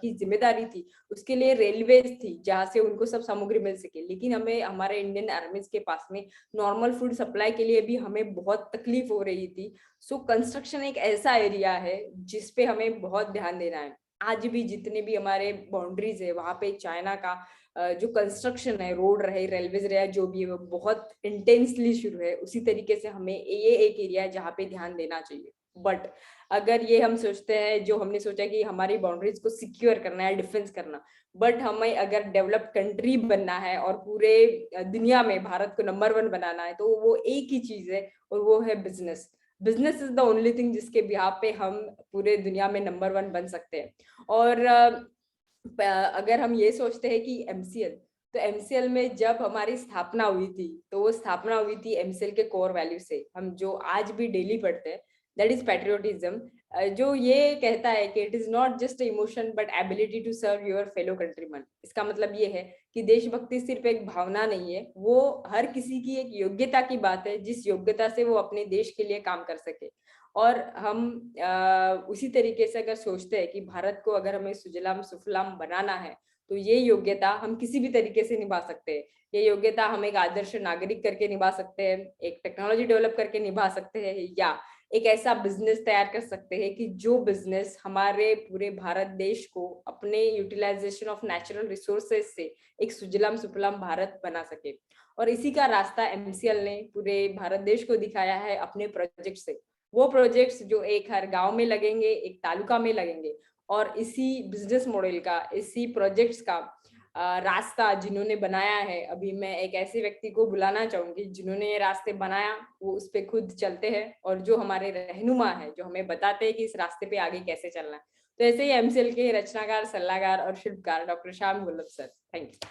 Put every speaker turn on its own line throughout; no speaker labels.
की जिम्मेदारी थी, उसके लिए रेलवेज थी जहां से उनको सब सामग्री मिल सके। लेकिन हमें हमारे इंडियन आर्मीज के पास में नॉर्मल फूड सप्लाई के लिए भी हमें बहुत तकलीफ हो रही थी। सो कंस्ट्रक्शन एक ऐसा एरिया है जिसपे हमें बहुत ध्यान देना है। आज भी जितने भी हमारे बाउंड्रीज है वहां पे चाइना का जो कंस्ट्रक्शन है, रोड रहे, रेलवेज रहे, जो भी है वो बहुत इंटेंसली शुरू है। उसी तरीके से हमें ये एक एरिया है जहाँ पे ध्यान देना चाहिए। बट अगर ये हम सोचते हैं, जो हमने सोचा कि हमारी बाउंड्रीज को सिक्योर करना है, डिफेंस करना, बट हमें अगर डेवलप्ड कंट्री बनना है और पूरे दुनिया में भारत को नंबर 1 बनाना है, तो वो एक ही चीज है और वो है business. Business is the only thing जिसके बिहाफ पे हम पूरे दुनिया में नंबर 1 बन सकते हैं। और अगर हम ये सोचते हैं कि एमसीएल, तो एमसीएल में जब हमारी स्थापना हुई थी, तो वो स्थापना हुई थी एमसीएल के कोर वैल्यू से, हम जो आज भी डेली पढ़ते हैं, दैट इज पैट्रियोटिज्म, जो ये कहता है कि it is not just emotion but ability to serve your fellow countryman. इसका मतलब ये है कि देशभक्ति सिर्फ एक भावना नहीं है, वो हर किसी की एक योग्यता की बात है, जिस योग्यता से वो अपने देश के लिए काम कर सके। और हम उसी तरीके से अगर सोचते हैं कि भारत को अगर हमें सुजलाम सुफलाम बनाना है, तो ये योग्यता हम किसी भी तरीके से निभा सकते हैं। ये योग्यता हम एक आदर्श नागरिक करके निभा सकते हैं, एक टेक्नोलॉजी डेवलप करके निभा सकते हैं, या एक ऐसा बिजनेस तैयार कर सकते हैं कि जो बिजनेस हमारे पूरे भारत देश को अपने यूटिलाइजेशन ऑफ नेचुरल रिसोर्सेज से एक सुजलाम सुफलाम भारत बना सके। और इसी का रास्ता एमसीएल ने पूरे भारत देश को दिखाया है अपने प्रोजेक्ट से। वो प्रोजेक्ट्स जो एक हर गांव में लगेंगे, एक तालुका में लगेंगे, और इसी बिजनेस मॉडल का, इसी प्रोजेक्ट्स का रास्ता जिन्होंने बनाया है, अभी मैं एक ऐसे व्यक्ति को बुलाना चाहूंगी जिन्होंने ये रास्ते बनाया, वो उस पे खुद चलते हैं और जो हमारे रहनुमा है, जो हमें बताते हैं कि इस रास्ते पे आगे कैसे चलना है। तो ऐसे ही एमसीएल के रचनाकार, सलाहकार और शिल्पकार doctor Shyam Gullab sir. Thank you.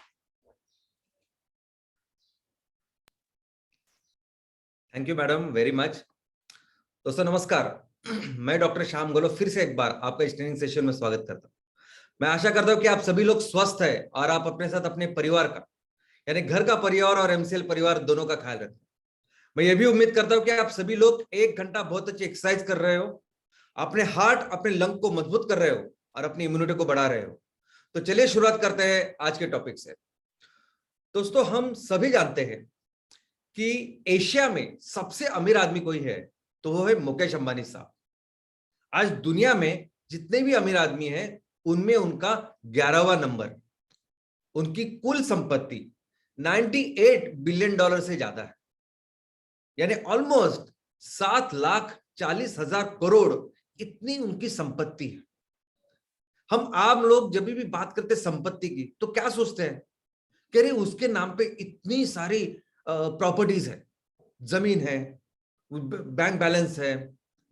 Thank you madam, very much. दोस्तों नमस्कार, मैं डॉक्टर श्याम गोलप फिर से एक बार आपका इस ट्रेनिंग सेशन में स्वागत करता हूं। मैं आशा करता हूं कि आप सभी लोग स्वस्थ हैं और आप अपने साथ अपने परिवार का, यानी घर का परिवार और एमसीएल परिवार दोनों का ख्याल रखें। मैं ये भी उम्मीद करता हूं कि आप सभी लोग 1 घंटा बहुत अच्छी एक्सरसाइज कर रहे हो, अपने हार्ट, अपने लंग को मजबूत कर रहे हो और अपनी इम्यूनिटी को बढ़ा रहे हो। तो चलिए शुरुआत करते हैं आज के टॉपिक से। दोस्तों, हम सभी जानते हैं कि एशिया में सबसे अमीर आदमी कोई है तो वो है मुकेश अंबानी साहब। आज दुनिया में जितने भी अमीर आदमी हैं उनमें उनका 11वां नंबर। उनकी कुल संपत्ति 98 बिलियन डॉलर से ज्यादा है, यानी ऑलमोस्ट 7,40,000 करोड़ इतनी उनकी संपत्ति है। हम आम लोग जब भी बात करते संपत्ति की तो क्या सोचते हैं कि अरे उसके नाम पे इतनी सारी प्रॉपर्टीज है, जमीन है, बैंक बैलेंस है,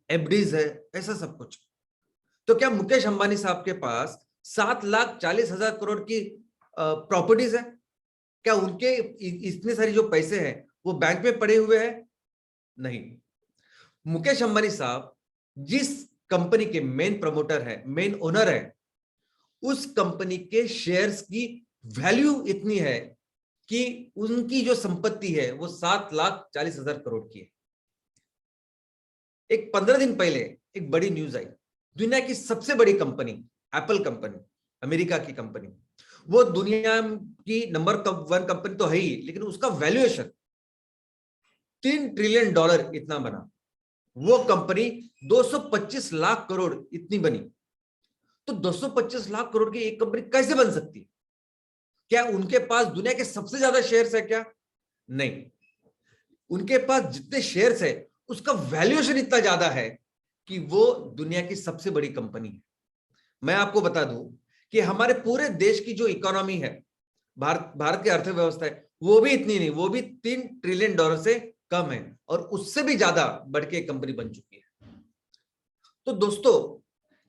एफडीज है, ऐसा सब कुछ। तो क्या मुकेश अंबानी साहब के पास 7,40,000 करोड़ की प्रॉपर्टीज है? क्या उनके इतने सारी जो पैसे हैं वो बैंक में पड़े हुए हैं? नहीं। मुकेश अंबानी साहब जिस कंपनी के मेन प्रमोटर है, मेन ओनर है, उस कंपनी के शेयर्स की वैल्यू इतनी है कि उनकी जो संपत्ति है वो 7,40,000 करोड़ की है। एक 15 दिन पहले एक बड़ी न्यूज आई। दुनिया की सबसे बड़ी कंपनी एप्पल कंपनी, अमेरिका की कंपनी, वो दुनिया की नंबर 1 कंपनी तो है ही, लेकिन उसका वैल्यूएशन $3 ट्रिलियन इतना बना। वो कंपनी 225 लाख करोड़ इतनी बनी। तो 225 लाख करोड़ की एक कंपनी कैसे बन सकती है? क्या उनके पास दुनिया के सबसे ज्यादा शेयर्स है क्या? नहीं। उनके पास जितने शेयर्स है उसका वैल्यूएशन इतना ज्यादा है कि वो दुनिया की सबसे बड़ी कंपनी है। मैं आपको बता दूं कि हमारे पूरे देश की जो इकोनॉमी है, भारत की अर्थव्यवस्था है, वो भी इतनी नहीं, वो भी $3 ट्रिलियन से कम है और उससे भी ज्यादा बढ़ के कंपनी बन चुकी है। तो दोस्तों,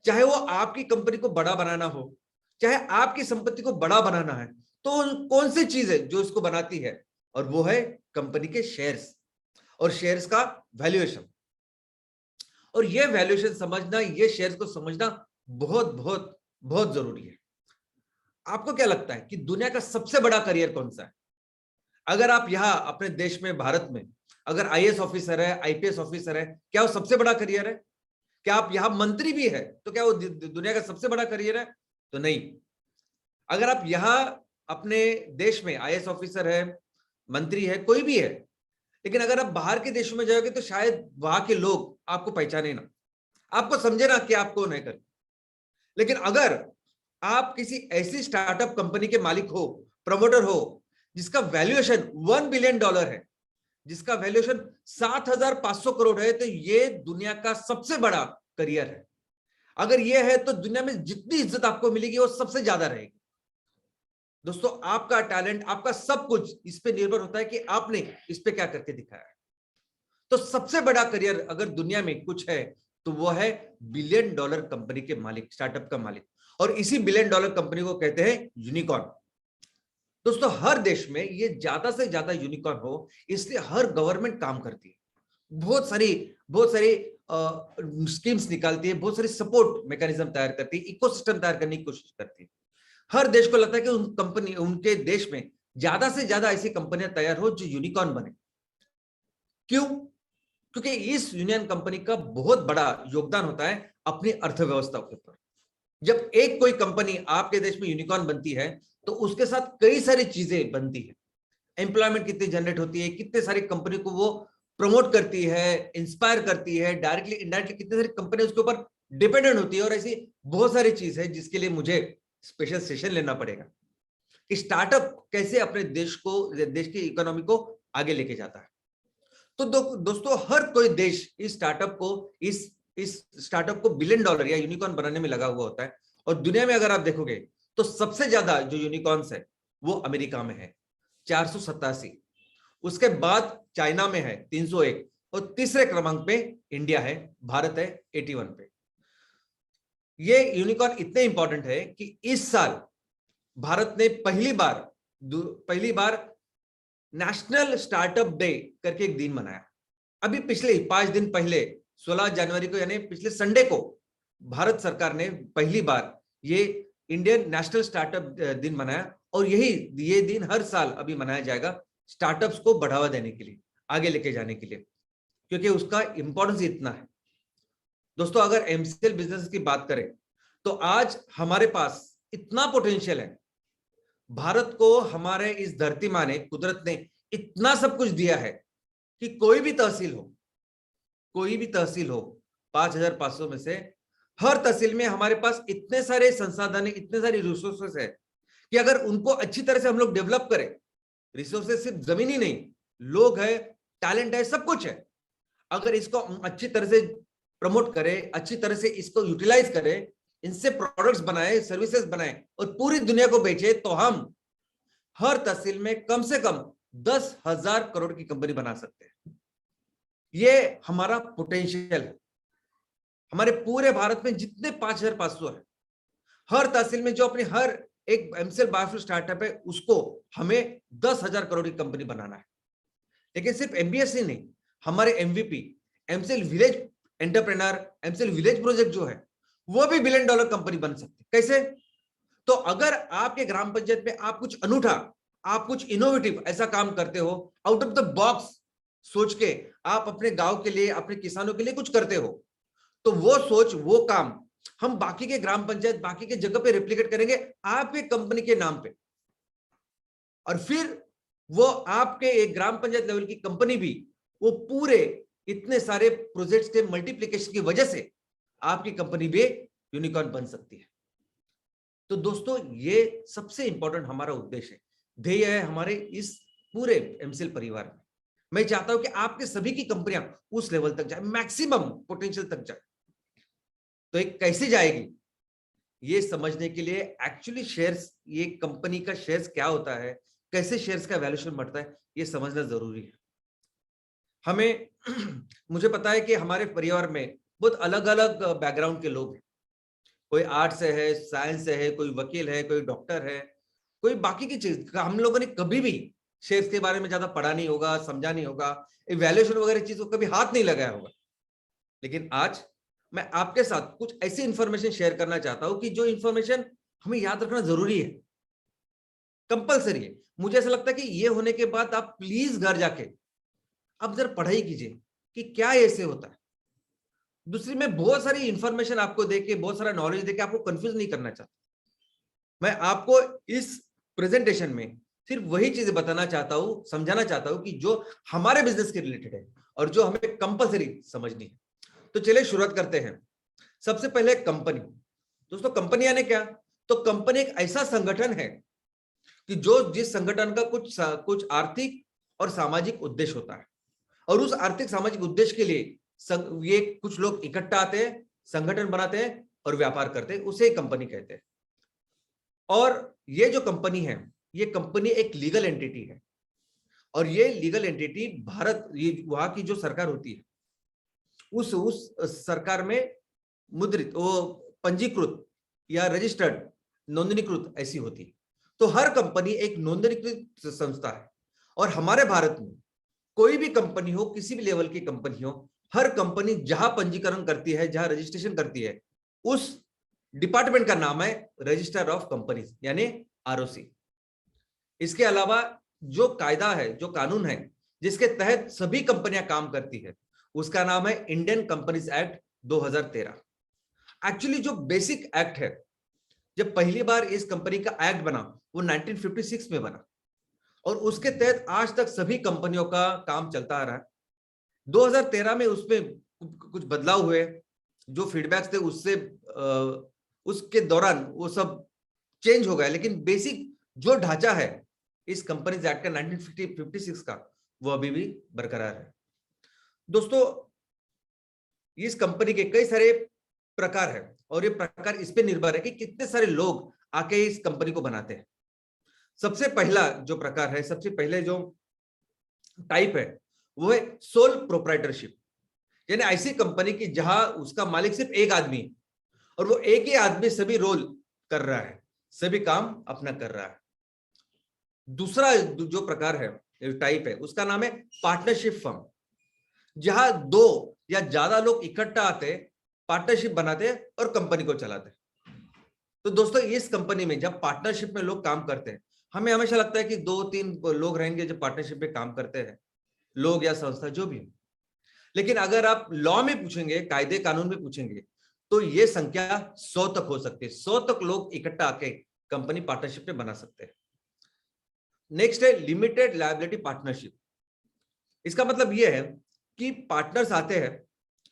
चाहे वो आपकी कंपनी को बड़ा बनाना हो, चाहे आपकी संपत्ति को बड़ा बनाना है, तो कौन सी चीज है जो इसको बनाती है? और वो है कंपनी के शेयर्स और शेयर्स का वैल्यूएशन। और ये वैल्यूएशन समझना, ये शेयर्स को समझना बहुत बहुत बहुत जरूरी है। आपको क्या लगता है कि दुनिया का सबसे बड़ा करियर कौन सा है? अगर आप यहां अपने देश में, भारत में, अगर आईएएस ऑफिसर है, आईपीएस ऑफिसर है, क्या वो सबसे बड़ा करियर है? क्या आप यहां मंत्री भी है तो क्या वो दुनिया का सबसे बड़ा करियर है? तो नहीं। अगर आप यहाँ अपने देश में आईएएस ऑफिसर है, मंत्री है, कोई भी है, लेकिन अगर आप बाहर के देशों में जाओगे तो शायद वहां के लोग आपको पहचाने ना, आपको समझे ना कि आप कौन है कर। लेकिन अगर आप किसी ऐसी स्टार्टअप कंपनी के मालिक हो, प्रमोटर हो, जिसका वैल्यूएशन $1 बिलियन है, जिसका वैल्यूएशन 7,500 करोड़ है, तो ये दुनिया का सबसे बड़ा करियर है। अगर ये है तो दुनिया में जितनी इज्जत आपको मिलेगी वो सबसे ज्यादा रहेगी। दोस्तों, आपका टैलेंट, आपका सब कुछ इस पे निर्भर होता है कि आपने इस पे क्या करके दिखाया है। तो सबसे बड़ा करियर अगर दुनिया में कुछ है तो वो है $1 बिलियन कंपनी के मालिक, स्टार्टअप का मालिक। और इसी $1 बिलियन कंपनी को कहते हैं यूनिकॉर्न। दोस्तों, हर देश में ये ज्यादा से ज्यादा यूनिकॉर्न हो, इसलिए हर गवर्नमेंट काम करती है, बहुत सारी स्कीम्स निकालती है, बहुत सारी सपोर्ट मैकेनिज्म तैयार करती है, इकोसिस्टम तैयार करने की कोशिश करती है। हर देश को लगता है कि उनके देश में ज्यादा से ज्यादा ऐसी कंपनियां तैयार हो जो यूनिकॉर्न बने। क्यों? क्योंकि इस यूनियन कंपनी का बहुत बड़ा योगदान होता है अपनी अर्थव्यवस्था के ऊपर। जब एक कोई कंपनी आपके देश में यूनिकॉर्न बनती है तो उसके साथ कई सारी चीजें बनती है। एम्प्लॉयमेंट कितनी जनरेट होती है, कितने सारी कंपनी को वो प्रमोट करती है, इंस्पायर करती है, डायरेक्टली इनडायरेक्टली कितनी सारी कंपनी उसके ऊपर डिपेंडेंट होती है। और ऐसी बहुत सारी चीज है जिसके लिए मुझे स्पेशल सेशन लेना पड़ेगा कि स्टार्टअप कैसे अपने देश की इकोनॉमी को आगे लेके जाता है। तो दोस्तों, हर कोई देश इस स्टार्टअप को $1 बिलियन या यूनिकॉर्न बनाने में लगा हुआ होता है। और दुनिया में अगर आप देखोगे तो सबसे ज्यादा जो यूनिकॉर्न्स है वो अमेरिका में है, 487। उसके बाद चाइना में है 301 और तीसरे क्रमांक पे इंडिया है, भारत है 81 पे। ये यूनिकॉर्न इतने इंपॉर्टेंट है कि इस साल भारत ने पहली बार नेशनल स्टार्टअप डे करके एक दिन मनाया। अभी पिछले 5 दिन पहले 16 जनवरी को, यानी पिछले संडे को, भारत सरकार ने पहली बार ये इंडियन नेशनल स्टार्टअप दिन मनाया। और ये दिन हर साल अभी मनाया जाएगा स्टार्टअप्स को बढ़ावा देने के लिए, आगे लेके जाने के लिए, क्योंकि उसका इंपॉर्टेंस इतना है। दोस्तों, अगर एमसीएल बिजनेस की बात करें तो आज हमारे पास इतना पोटेंशियल है। भारत को हमारे इस धरती माँ ने, कुदरत ने इतना सब कुछ दिया है कि कोई भी तहसील हो 5,500 में से हर तहसील में हमारे पास इतने सारे संसाधन, इतने सारे रिसोर्सेस है कि अगर उनको अच्छी तरह से हम लोग डेवलप करें, रिसोर्सेस सिर्फ जमीन ही नहीं, लोग है, टैलेंट है, सब कुछ है, अगर इसको अच्छी तरह से प्रमोट करें, अच्छी तरह से इसको यूटिलाइज करें, इनसे प्रोडक्ट्स बनाए, सर्विसेज बनाए और पूरी दुनिया को बेचे, तो हम हर तहसील में कम से कम 10,000 करोड़ की कंपनी बना सकते हैं। ये हमारा पोटेंशियल है। हमारे पूरे भारत में जितने 5,500 है, हर तहसील में जो अपनी हर एक एमसीएल बायोफ्यूल स्टार्टअप है, उसको हमें 10,000 करोड़ की कंपनी बनाना है। लेकिन सिर्फ एमबीएस ही नहीं, हमारे MVP, MCL village entrepreneur, MCL village project जो है वो भी $1 बिलियन कंपनी बन सकती है। कैसे? तो अगर आपके ग्राम पंचायत में आप कुछ अनूठा, आप कुछ इनोवेटिव ऐसा काम करते हो, आउट ऑफ द बॉक्स सोच के आप अपने गांव के लिए, अपने किसानों के लिए कुछ करते हो, तो वो सोच, वो काम हम बाकी के ग्राम पंचायत, बाकी के जगह पे रेप्लिकेट करेंगे आपके कंपनी के नाम पे। और फिर वो आपके एक ग्राम पंचायत लेवल की कंपनी भी वो पूरे इतने सारे प्रोजेक्ट्स के मल्टीप्लिकेशन की वजह से आपकी कंपनी भी यूनिकॉर्न बन सकती है। तो दोस्तों, ये सबसे इंपॉर्टेंट हमारा उद्देश्य है, ध्येय है हमारे इस पूरे एमसीएल परिवार में। मैं चाहता हूं कि आपके सभी की कंपनियां उस लेवल तक जाए, मैक्सिमम पोटेंशियल तक जाए। तो एक कैसे जाएगी, ये समझने के लिए एक्चुअली शेयर्स, ये कंपनी का शेयर्स क्या होता है, कैसे शेयर्स का वैल्यूएशन बढ़ता है, ये समझना जरूरी है हमें। मुझे पता है कि हमारे परिवार में बहुत अलग अलग बैकग्राउंड के लोग हैं। कोई आर्ट से है, साइंस से है, कोई वकील है, कोई डॉक्टर है, कोई बाकी की चीज। हम लोगों ने कभी भी शेयर्स के बारे में ज्यादा पढ़ा नहीं होगा, समझा नहीं होगा, वैल्यूएशन वगैरह चीज को कभी हाथ नहीं लगाया होगा। लेकिन आज मैं आपके साथ कुछ ऐसी इंफॉर्मेशन शेयर करना चाहता हूं कि जो इंफॉर्मेशन हमें याद रखना जरूरी है, कंपलसरी है। मुझे ऐसा लगता है कि ये होने के बाद आप प्लीज घर जाके आप जरा पढ़ाई कीजिए कि क्या ऐसे होता है। दूसरी, मैं बहुत सारी इंफॉर्मेशन आपको देके, बहुत सारा नॉलेज देके आपको कंफ्यूज नहीं करना चाहता। मैं आपको इस प्रेजेंटेशन में सिर्फ वही चीजें बताना चाहता हूं, समझाना चाहता हूं कि जो हमारे बिजनेस के रिलेटेड है और जो हमें कंपलसरी समझनी है। तो चलिए शुरुआत करते हैं। सबसे पहले कंपनी। दोस्तों कंपनी यानी क्या? तो कंपनी एक ऐसा संगठन है कि जो जिस संगठन का कुछ आर्थिक और सामाजिक उद्देश्य होता है, और उस आर्थिक सामाजिक उद्देश्य के लिए ये कुछ लोग इकट्ठा आते हैं, संगठन बनाते हैं और व्यापार करते हैं, उसे कंपनी कहते हैं। और ये जो कंपनी है, ये कंपनी एक लीगल एंटिटी है, और ये लीगल एंटिटी भारत, ये वहां की जो सरकार होती है, उस सरकार में मुद्रित, वो पंजीकृत या रजिस्टर्ड, नोंदणीकृत ऐसी होती है। तो हर कंपनी एक नोंदणीकृत संस्था है। और हमारे भारत में कोई भी कंपनी हो, किसी भी लेवल की कंपनी हो, हर कंपनी जहां पंजीकरण करती है, जहां रजिस्ट्रेशन करती है, उस डिपार्टमेंट का नाम है रजिस्टर ऑफ कंपनीज, यानी आरओसी। इसके अलावा जो कायदा है, जो कानून है, जिसके तहत सभी कंपनियां काम करती है, उसका नाम है इंडियन कंपनीज एक्ट 2013। एक्चुअली जो बेसिक एक्ट है, जब पहली बार इस कंपनी का एक्ट बना, वो 1956 में बना, और उसके तहत आज तक सभी कंपनियों का काम चलता आ रहा है। 2013 में उसमें कुछ बदलाव हुए, जो फीडबैक्स थे उससे उसके दौरान वो सब चेंज हो गया, लेकिन बेसिक जो ढांचा है इस कंपनीज एक्ट का 1956 का, वो अभी भी बरकरार है। दोस्तों इस कंपनी के कई सारे प्रकार है, और ये प्रकार इस पे निर्भर है कि कितने सारे लोग आके इस कंपनी को बनाते हैं। सबसे पहला जो प्रकार है, सबसे पहले जो टाइप है, वो है सोल प्रोप्राइटरशिप, यानी ऐसी कंपनी की जहां उसका मालिक सिर्फ एक आदमी है, और वो एक ही आदमी सभी रोल कर रहा है, सभी काम अपना कर रहा है। दूसरा जो प्रकार है, टाइप है, उसका नाम है पार्टनरशिप फर्म, जहां दो या ज्यादा लोग इकट्ठा आते, पार्टनरशिप बनाते और कंपनी को चलाते। तो दोस्तों इस कंपनी में जब पार्टनरशिप में लोग काम करते हैं, हमें हमेशा लगता है कि 2-3 लोग रहेंगे जो पार्टनरशिप में काम करते हैं, लोग या संस्था जो भी। लेकिन अगर आप लॉ में पूछेंगे, कायदे कानून में पूछेंगे, तो ये संख्या 100 तक हो सकती है। 100 तक लोग इकट्ठा आके कंपनी पार्टनरशिप में बना सकते हैं। नेक्स्ट है लिमिटेड लायबिलिटी पार्टनरशिप। इसका मतलब यह है कि पार्टनर्स आते हैं,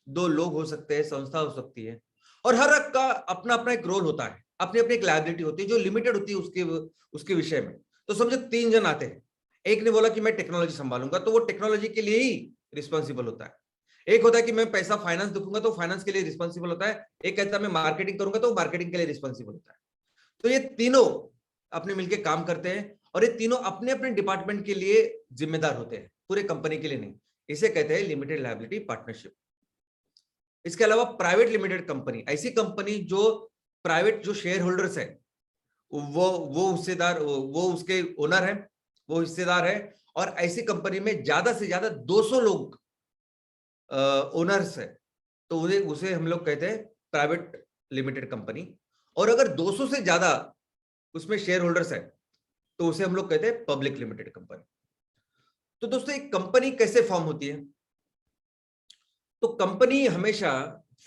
2 लोग हो सकते हैं, संस्था हो सकती है, और हर एक का अपना अपना एक रोल होता है, अपनी अपनी एक लायबिलिटी होती है जो लिमिटेड होती है उसके विषय में। तो समझो 3 जन आते हैं, एक ने बोला कि मैं टेक्नोलॉजी संभालूंगा, तो वो टेक्नोलॉजी के लिए ही रिस्पॉन्सिबल होता है। एक होता है कि मैं पैसा फाइनेंस देखूंगा, तो फाइनेंस के लिए रिस्पॉन्सिबल होता है। एक कहता है मैं मार्केटिंग करूंगा, तो मार्केटिंग के लिए रिस्पॉन्सिबल होता है। तो ये तीनों अपने मिलकर काम करते हैं, और ये तीनों अपने अपने डिपार्टमेंट के लिए जिम्मेदार होते हैं, पूरे कंपनी के लिए नहीं। इसे कहते हैं लिमिटेड लायबिलिटी पार्टनरशिप। इसके अलावा प्राइवेट लिमिटेड कंपनी, ऐसी कंपनी जो प्राइवेट जो शेयर होल्डर्स है, वो हिस्सेदार, वो उसके ओनर है, वो हिस्सेदार है, और ऐसी कंपनी में ज्यादा से ज्यादा 200 लोग ओनर्स है, तो उसे हम लोग कहते हैं प्राइवेट लिमिटेड कंपनी। और अगर 200 से ज्यादा उसमें शेयर होल्डर्स है, तो उसे हम लोग कहते हैं पब्लिक लिमिटेड कंपनी। तो दोस्तों एक कंपनी कैसे फॉर्म होती है? तो कंपनी हमेशा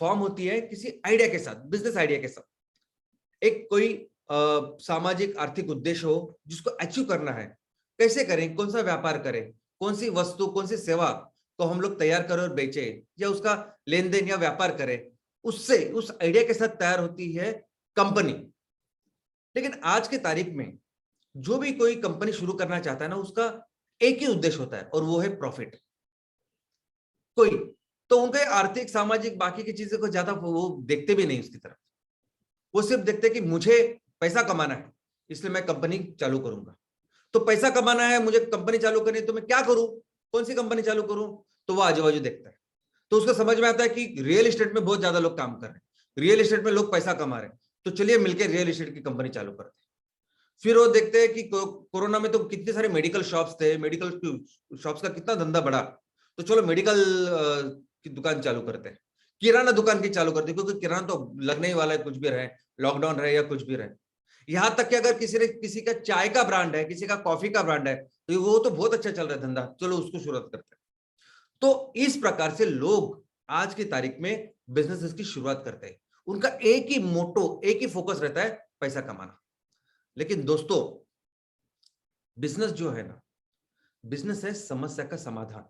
फॉर्म होती है किसी आइडिया के साथ, बिजनेस आइडिया के साथ। एक कोई सामाजिक आर्थिक उद्देश्य हो जिसको अचीव करना है, कैसे करें, कौन सा व्यापार करें, कौन सी वस्तु, कौन सी सेवा को हम लोग तैयार करें और बेचे, या उसका लेन देन या व्यापार करें, उससे उस आइडिया के साथ तैयार होती है कंपनी। लेकिन आज के तारीख में जो भी कोई कंपनी शुरू करना चाहता है ना, उसका एक ही उद्देश्य होता है, और वो है प्रॉफिट। कोई तो उनके आर्थिक सामाजिक बाकी की चीजों को ज्यादा वो देखते भी नहीं उसकी तरफ। वो सिर्फ देखते कि मुझे पैसा कमाना है, इसलिए मैं कंपनी चालू करूंगा। तो पैसा कमाना है, मुझे कंपनी चालू करनी है, तो मैं क्या करूं, कौन सी कंपनी चालू करूं? तो वो आजू बाजू देखता है। तो उसको समझ में आता है कि रियल एस्टेट में बहुत ज्यादा लोग काम कर रहे हैं, रियल एस्टेट में लोग पैसा कमा रहे हैं, तो चलिए मिलकर रियल एस्टेट की कंपनी चालू करते हैं। फिर वो देखते हैं कि कोरोना में तो कितने सारे मेडिकल शॉप्स थे, मेडिकल शॉप्स का कितना धंधा बढ़ा, तो चलो मेडिकल की दुकान चालू करते हैं, किराना दुकान की चालू करते हैं, क्योंकि किराना तो लगने ही वाला है, कुछ भी रहे, लॉकडाउन रहे या कुछ भी रहे। यहां तक कि अगर किसी का चाय का ब्रांड है, किसी का कॉफी का ब्रांड है, तो वो तो बहुत अच्छा चल रहा है धंधा, चलो उसको शुरुआत करते हैं। तो इस प्रकार से लोग आज की तारीख में बिजनेस की शुरुआत करते हैं। उनका एक ही मोटो, एक ही फोकस रहता है, पैसा कमाना। लेकिन दोस्तों, बिजनेस जो है ना, बिजनेस है समस्या का समाधान।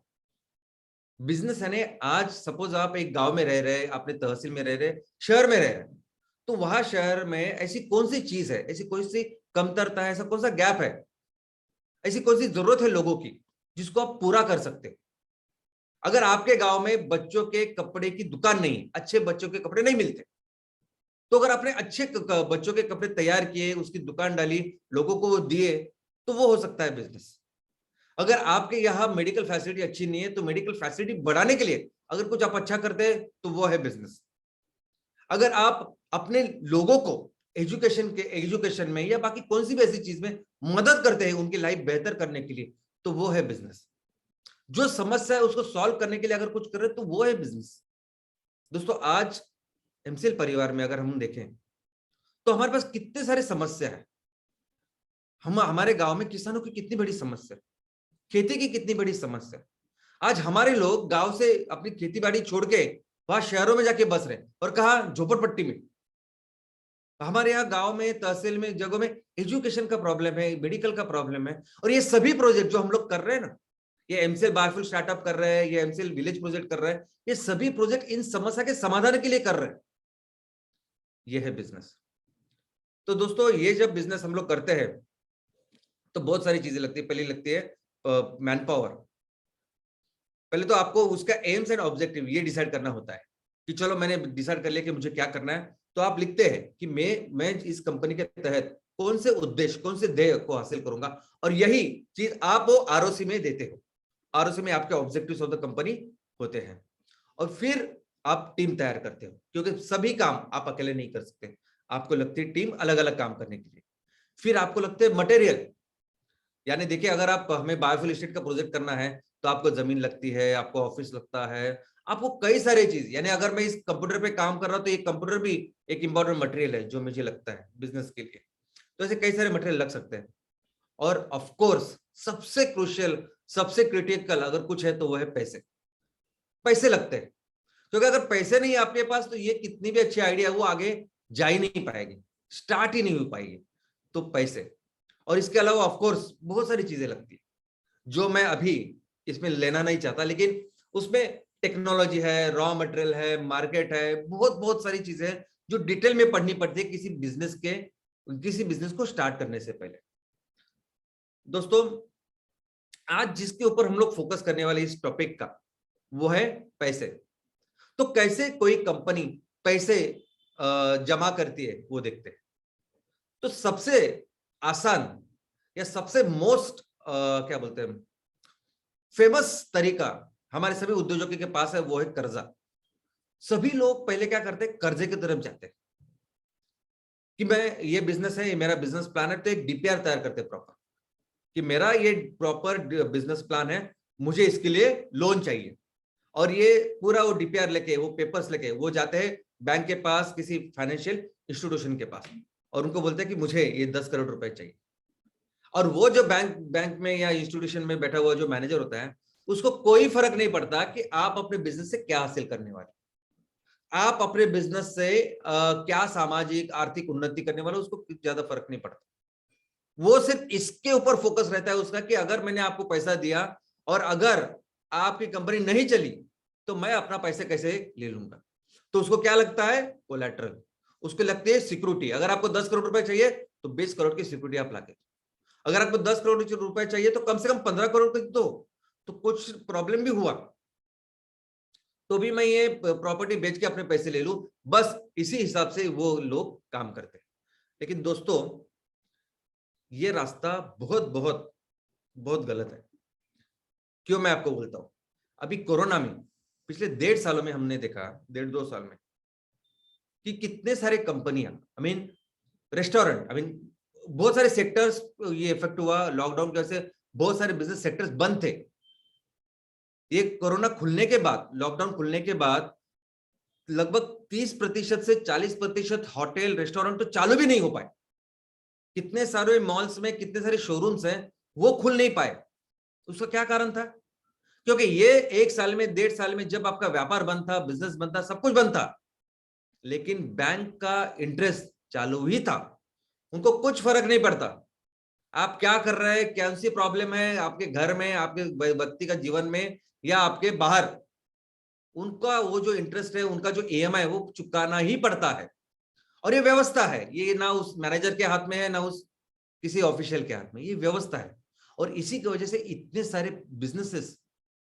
बिजनेस है ना, आज सपोज आप एक गांव में रह रहे, अपने तहसील में रह रहे, शहर में रह रहे, तो वहां शहर में ऐसी कौन सी चीज है, ऐसी कौन सी कमतरता है, ऐसा कौन सा गैप है, ऐसी कौन सी जरूरत है लोगों की जिसको आप पूरा कर सकते हो। अगर आपके गांव में बच्चों के कपड़े की दुकान नहीं, अच्छे बच्चों के कपड़े नहीं मिलते, तो अगर आपने अच्छे बच्चों के कपड़े तैयार किए, उसकी दुकान डाली, लोगों को वो दिए, तो वो हो सकता है बिजनेस। अगर आपके यहाँ मेडिकल फैसिलिटी अच्छी नहीं है, तो मेडिकल फैसिलिटी बढ़ाने के लिए अगर कुछ आप अच्छा करते हैं, तो वो है बिजनेस। अगर आप अपने लोगों को एजुकेशन में या बाकी कौन सी भी ऐसी चीज में मदद करते हैं उनकी लाइफ बेहतर करने के लिए, तो वो है बिजनेस। जो समस्या है उसको सॉल्व करने के लिए अगर कुछ कर रहे हैं, तो वो है बिजनेस। दोस्तों, आज एमसीएल परिवार में अगर हम देखें तो हमारे पास कितने सारे समस्या है। हमारे गांव में किसानों की कितनी बड़ी समस्या, खेती की कितनी बड़ी समस्या। आज हमारे लोग गांव से अपनी खेती बाड़ी छोड़ के वहां शहरों में जाके बस रहे, और कहा, झोपड़पट्टी में। हमारे यहाँ गांव में, तहसील में, जगहों में एजुकेशन का प्रॉब्लम है, मेडिकल का प्रॉब्लम है। और ये सभी प्रोजेक्ट जो हम लोग कर रहे हैं ना, ये एमसीएल बायोफ्यूल स्टार्टअप कर रहे हैं, ये एमसीएल विलेज प्रोजेक्ट कर रहे हैं, ये सभी प्रोजेक्ट इन समस्या के समाधान के लिए कर रहे हैं। ये है बिजनेस। तो दोस्तों, ये जब बिजनेस हम लोग करते हैं तो बहुत सारी चीजें लगती है। पहली लगती है मैन पावर। पहले तो आपको उसका एम्स एंड ऑब्जेक्टिव ये डिसाइड करना होता है कि चलो मैंने डिसाइड कर लिया कि मुझे क्या करना है, तो आप लिखते हैं कि मैं इस कंपनी के तहत कौन से उद्देश्य, कौन से ध्येय को हासिल करूंगा, और यही चीज आप वो आरओसी में देते हो। आरओसी में आपके ऑब्जेक्टिव्स ऑफ द कंपनी होते हैं। और फिर आप टीम तैयार करते हो, क्योंकि सभी काम आप अकेले नहीं कर सकते, आपको लगती है टीम अलग अलग काम करने के लिए। फिर आपको लगते है मटेरियल, यानी देखिए, अगर आप हमें बायोफ्यूल एस्टेट का प्रोजेक्ट करना है तो आपको जमीन लगती है, आपको ऑफिस लगता है, आपको कई सारे चीज। यानी अगर मैं इस कंप्यूटर पे काम कर रहा हूं तो ये कंप्यूटर भी एक इंपॉर्टेंट मटेरियल है जो मुझे लगता है बिजनेस के लिए। तो ऐसे कई सारे मटेरियल लग सकते हैं। और ऑफ कोर्स सबसे क्रूशियल, सबसे क्रिटिकल अगर कुछ है तो वो है पैसे। पैसे लगते हैं, क्योंकि अगर पैसे नहीं है आपके पास तो ये कितनी भी अच्छी आइडिया वो आगे जा ही नहीं पाएगी, स्टार्ट ही नहीं हो पाएगी। तो पैसे, और इसके अलावा ऑफ कोर्स बहुत सारी चीजें लगती है जो मैं अभी इसमें लेना नहीं चाहता, लेकिन उसमें टेक्नोलॉजी है, रॉ मटेरियल है, मार्केट है, बहुत बहुत सारी चीजें हैं जो डिटेल में पढ़नी पड़ती है किसी बिजनेस को स्टार्ट करने से पहले। दोस्तों, आज जिसके ऊपर हम लोग फोकस करने वाले इस टॉपिक का, वो है पैसे। तो कैसे कोई कंपनी पैसे जमा करती है वो देखते हैं। तो सबसे आसान या सबसे मोस्ट क्या बोलते हैं, फेमस तरीका हमारे सभी उद्योजकों के पास है, वो है कर्जा। सभी लोग पहले क्या करते हैं, कर्जे की तरफ जाते हैं कि मैं, ये बिजनेस है, ये मेरा बिजनेस प्लान है, तो एक डीपीआर तैयार करते हैं प्रॉपर कि मेरा ये प्रॉपर बिजनेस प्लान है, मुझे इसके लिए लोन चाहिए। और ये पूरा वो डीपीआर लेके, वो पेपर्स लेके वो जाते हैं बैंक के पास, किसी फाइनेंशियल इंस्टीट्यूशन के पास, और उनको बोलते हैं कि मुझे ये 10 करोड़ रुपए चाहिए। और वो जो बैंक में या इंस्टीट्यूशन में बैठा हुआ जो मैनेजर होता है, उसको कोई फर्क नहीं पड़ता कि आप अपने बिजनेस से क्या हासिल करने वाले, आप अपने बिजनेस से क्या सामाजिक आर्थिक उन्नति करने वाले, उसको ज्यादा फर्क नहीं पड़ता। वो सिर्फ इसके ऊपर फोकस रहता है उसका कि अगर मैंने आपको पैसा दिया और अगर आपकी कंपनी नहीं चली तो मैं अपना पैसे कैसे ले लूंगा। तो उसको क्या लगता है, कोलैटरल। उसको लगती है सिक्योरिटी। अगर आपको 10 करोड़ रुपए चाहिए तो 20 करोड़ की सिक्योरिटी आप लाके, अगर आपको 10 करोड़ रुपए चाहिए तो कम से कम 15 करोड़ की दो। तो कुछ प्रॉब्लम भी हुआ तो भी मैं ये प्रॉपर्टी बेच के अपने पैसे ले लूं, बस इसी हिसाब से वो लोग काम करते हैं। लेकिन दोस्तों, ये रास्ता बहुत बहुत बहुत गलत है। क्यों, मैं आपको बोलता हूं। अभी कोरोना में पिछले 1.5 सालों में हमने देखा, 1.5-2 साल में, कि कितने सारे कंपनियां, रेस्टोरेंट, बहुत सारे सेक्टर्स ये इफेक्ट हुआ लॉकडाउन की वजह से। बहुत सारे बिजनेस सेक्टर्स बंद थे। ये कोरोना खुलने के बाद, लॉकडाउन खुलने के बाद लगभग 30% से 40% होटल रेस्टोरेंट तो चालू भी नहीं हो पाए। कितने सारे मॉल्स में कितने सारे शोरूम्स हैं वो खुल नहीं पाए। उसका क्या कारण था? क्योंकि ये 1 साल में, 1.5 साल में जब आपका व्यापार बंद था, बिजनेस बंद था, सब कुछ बंद था, लेकिन बैंक का इंटरेस्ट चालू ही था। उनको कुछ फर्क नहीं पड़ता आप क्या कर रहे हैं, कौन सी प्रॉब्लम है आपके घर में, आपके व्यक्ति का जीवन में या आपके बाहर। उनका वो जो इंटरेस्ट है, उनका जो ईएमआई है, वो चुकाना ही पड़ता है। और ये व्यवस्था है, ये ना उस मैनेजर के हाथ में है, ना उस किसी ऑफिशियल के हाथ में, ये व्यवस्था है। और इसी की वजह से इतने सारे बिजनेसेस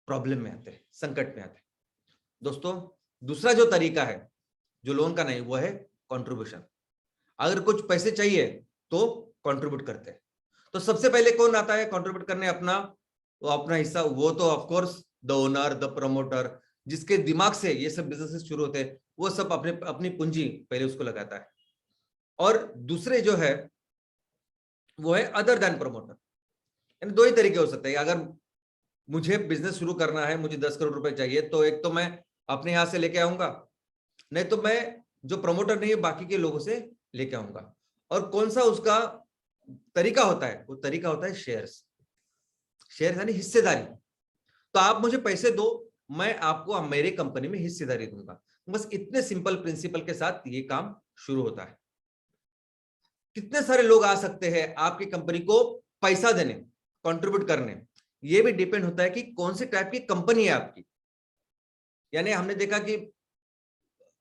प्रॉब्लम में आते हैं, संकट में आते हैं। दोस्तों, दूसरा जो तरीका है जो लोन का नहीं, वो है कंट्रीब्यूशन। अगर कुछ पैसे चाहिए तो कंट्रीब्यूट करते हैं। तो सबसे पहले कौन आता है कंट्रीब्यूट करने अपना, वो अपना हिस्सा, वो तो of course the owner, the promoter, जिसके दिमाग से ये सब बिजनेसेस शुरू होते हैं, वो सब अपने अपनी पूंजी पहले उसको लगाता है। और दूसरे जो है वो है अदर देन प्रमोटर। यानी दो ही तरीके हो सकते हैं। अगर मुझे बिजनेस शुरू करना है, मुझे 10 करोड़ रुपए चाहिए, तो एक तो मैं अपने यहां से लेके आऊंगा, नहीं तो मैं जो प्रमोटर नहीं है बाकी के लोगों से लेके आऊंगा। और कौन सा उसका तरीका होता है, वो तरीका होता है शेयर्स। शेयर्स यानी हिस्सेदारी। तो आप मुझे पैसे दो, मैं आपको मेरी कंपनी में हिस्सेदारी दूंगा। बस इतने सिंपल प्रिंसिपल के साथ ये काम शुरू होता है। कितने सारे लोग आ सकते हैं आपकी कंपनी को पैसा देने, कंट्रीब्यूट करने, ये भी डिपेंड होता है कि कौन से टाइप की कंपनी है आपकी। यानी हमने देखा कि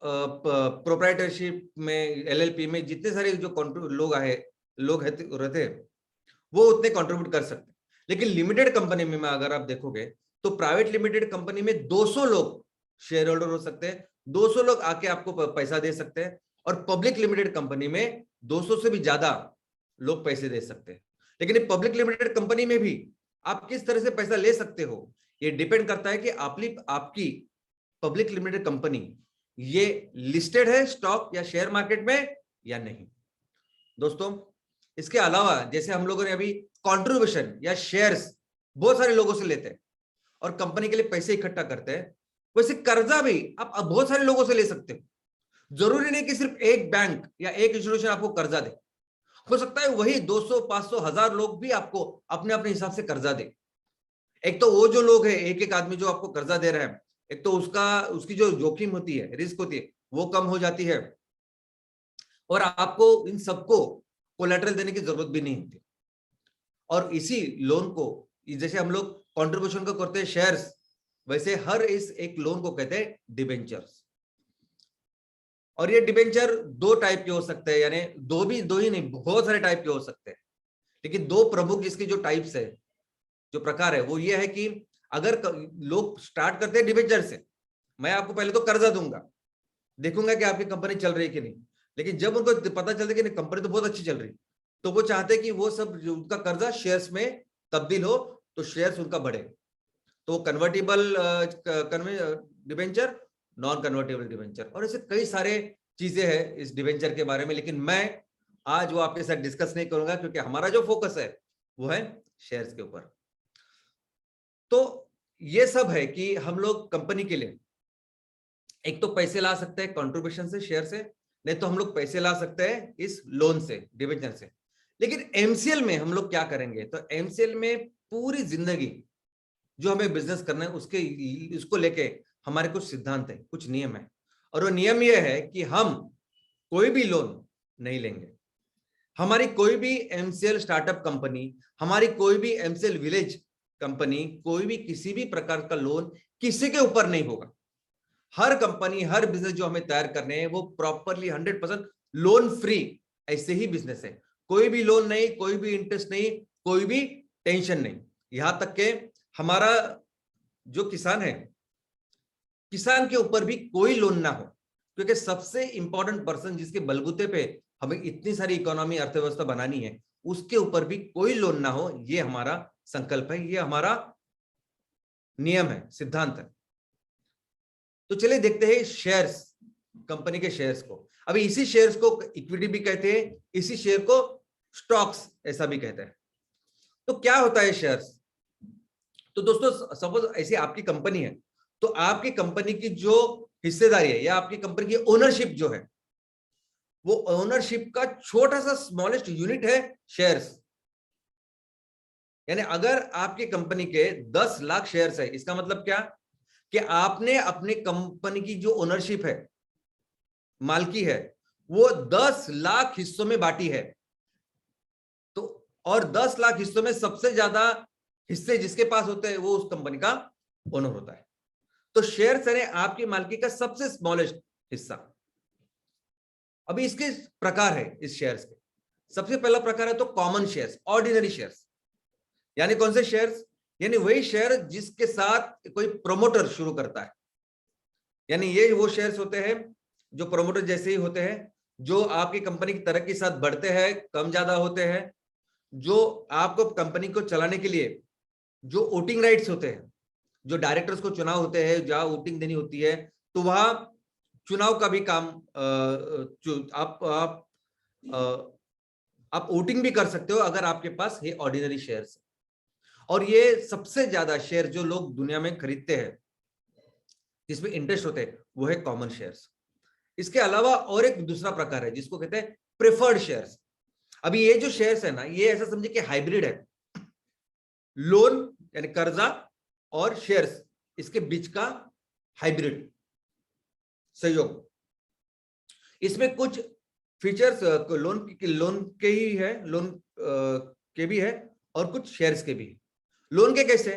प्रोप्राइटरशिप में, एलएलपी में जितने सारे जो लोग रहते हैं, वो उतने कंट्रीब्यूट कर सकते हैं। लेकिन लिमिटेड कंपनी में अगर आप देखोगे तो प्राइवेट लिमिटेड कंपनी में 200 लोग शेयर होल्डर हो सकते हैं, 200 लोग आके आपको पैसा दे सकते हैं। और पब्लिक लिमिटेड कंपनी में 200 से भी ज्यादा लोग पैसे दे सकते हैं। लेकिन पब्लिक लिमिटेड कंपनी में भी आप किस तरह से पैसा ले सकते हो, ये डिपेंड करता है कि आपकी पब्लिक लिमिटेड कंपनी ये लिस्टेड है स्टॉक या शेयर मार्केट में या नहीं। दोस्तों, इसके अलावा जैसे हम लोगों ने अभी कंट्रीब्यूशन या शेयर्स बहुत सारे लोगों से लेते हैं और कंपनी के लिए पैसे इकट्ठा करते हैं, वैसे कर्जा भी आप बहुत सारे लोगों से ले सकते हो। जरूरी नहीं कि सिर्फ एक बैंक या एक इंस्टीट्यूशन आपको कर्जा दे, हो सकता है वही 200, 500, 1000 लोग भी आपको अपने अपने हिसाब से कर्जा दे। एक तो वो जो लोग है, एक एक आदमी जो आपको कर्जा दे रहे हैं, एक तो उसकी जो जोखिम होती है, रिस्क होती है, वो कम हो जाती है। और आपको इन सबको कोलैटरल देने की जरूरत भी नहीं होती। और इसी लोन को, जैसे हम लोग कंट्रीब्यूशन को करते हैं शेयर्स, वैसे हर इस एक लोन को कहते हैं डिबेंचर्स। और ये डिबेंचर दो टाइप के हो सकते हैं, यानी दो ही नहीं, बहुत सारे टाइप के हो सकते हैं। लेकिन दो प्रमुख इसके जो टाइप्स है, जो प्रकार है, वो ये है कि अगर लोग स्टार्ट करते हैं डिबेंचर से, मैं आपको पहले तो कर्जा दूंगा, देखूंगा कि आपकी कंपनी चल रही है कि नहीं। लेकिन जब उनको पता चलता है कि कंपनी तो बहुत अच्छी चल रही, तो वो चाहते हैं कि वो सब उनका कर्जा शेयर्स में तब्दील हो, तो शेयर्स उनका बढ़े। तो convertible debenture, non convertible debenture, और ऐसे कई सारे चीजें हैं इस डिबेंचर के बारे में। लेकिन मैं आज वो आपके साथ डिस्कस नहीं करूंगा, क्योंकि हमारा जो फोकस है वो है शेयर्स के ऊपर। तो ये सब है कि हम लोग कंपनी के लिए एक तो पैसे ला सकते हैं कंट्रीब्यूशन से, शेयर से, नहीं तो हम लोग पैसे ला सकते हैं इस लोन से, डिबेंचर से। लेकिन एमसीएल में हम लोग क्या करेंगे, तो एमसीएल में पूरी जिंदगी जो हमें बिजनेस करना है उसको लेके हमारे कुछ सिद्धांत है, कुछ नियम है। और वो नियम ये है कि हम कोई भी लोन नहीं लेंगे। हमारी कोई भी एमसीएल स्टार्टअप कंपनी, हमारी कोई भी एमसीएल विलेज कंपनी, कोई भी किसी भी प्रकार का लोन किसी के ऊपर नहीं होगा। हर कंपनी, हर बिजनेस जो हमें तैयार करने हैं, वो प्रॉपरली 100% लोन फ्री ऐसे ही बिजनेस है। कोई भी लोन नहीं, कोई भी इंटरेस्ट नहीं, कोई भी टेंशन नहीं। यहां तक के हमारा जो किसान है, किसान के ऊपर भी कोई लोन ना हो, क्योंकि सबसे इंपॉर्टेंट पर्सन जिसके बलबूते पे हमें इतनी सारी इकोनॉमी, अर्थव्यवस्था बनानी है, उसके ऊपर भी कोई लोन ना हो। ये हमारा संकल्प है, ये हमारा नियम है, सिद्धांत है। तो चलिए देखते हैं शेयर्स, कंपनी के शेयर्स को। अभी इसी शेयर्स को इक्विटी भी कहते हैं, इसी शेयर को स्टॉक्स ऐसा भी कहते हैं। तो क्या होता है शेयर्स? तो दोस्तों, सपोज ऐसी आपकी कंपनी है, तो आपकी कंपनी की जो हिस्सेदारी है या आपकी कंपनी की ओनरशिप जो है, वो ओनरशिप का छोटा सा स्मॉलेस्ट यूनिट है शेयर्स। यानी अगर आपकी कंपनी के 10 लाख शेयर्स है, इसका मतलब क्या कि आपने अपनी कंपनी की जो ओनरशिप है, मालकी है, वो 10 लाख हिस्सों में बांटी है। और 10 लाख हिस्सों में सबसे ज्यादा हिस्से जिसके पास होते हैं वो उस कंपनी का ओनर होता है। तो शेयर्स है आपकी मालिकी का सबसे स्मॉलेस्ट हिस्सा। अभी इसके प्रकार है इस शेयर्स के। सबसे पहला प्रकार है तो कॉमन शेयर्स, ऑर्डिनरी शेयर्स। यानी कौन से शेयर्स? यानी वही शेयर जिसके साथ कोई प्रोमोटर शुरू करता है। यानी ये वो शेयर्स होते हैं जो प्रोमोटर जैसे ही होते हैं, जो आपकी कंपनी की तरक्की के साथ बढ़ते हैं, कम ज्यादा होते हैं, जो आपको कंपनी को चलाने के लिए जो वोटिंग राइट्स होते हैं, जो डायरेक्टर्स को चुनाव होते हैं, जहां वोटिंग देनी होती है, तो वहां चुनाव का भी काम आप वोटिंग भी कर सकते हो अगर आपके पास ये ऑर्डिनरी शेयर्स। और ये सबसे ज्यादा शेयर जो लोग दुनिया में खरीदते हैं, जिसमें इंटरेस्ट होते हैं, वो है कॉमन शेयर्स। इसके अलावा और एक दूसरा प्रकार है जिसको कहते हैं प्रेफर्ड शेयर्स। अभी ये जो शेयर्स है ना, ये ऐसा समझे कि हाइब्रिड है, लोन यानी कर्जा और शेयर्स इसके बीच का हाइब्रिड सहयोग। इसमें कुछ फीचर्स लोन के ही है, लोन के भी है और कुछ शेयर्स के भी। लोन के कैसे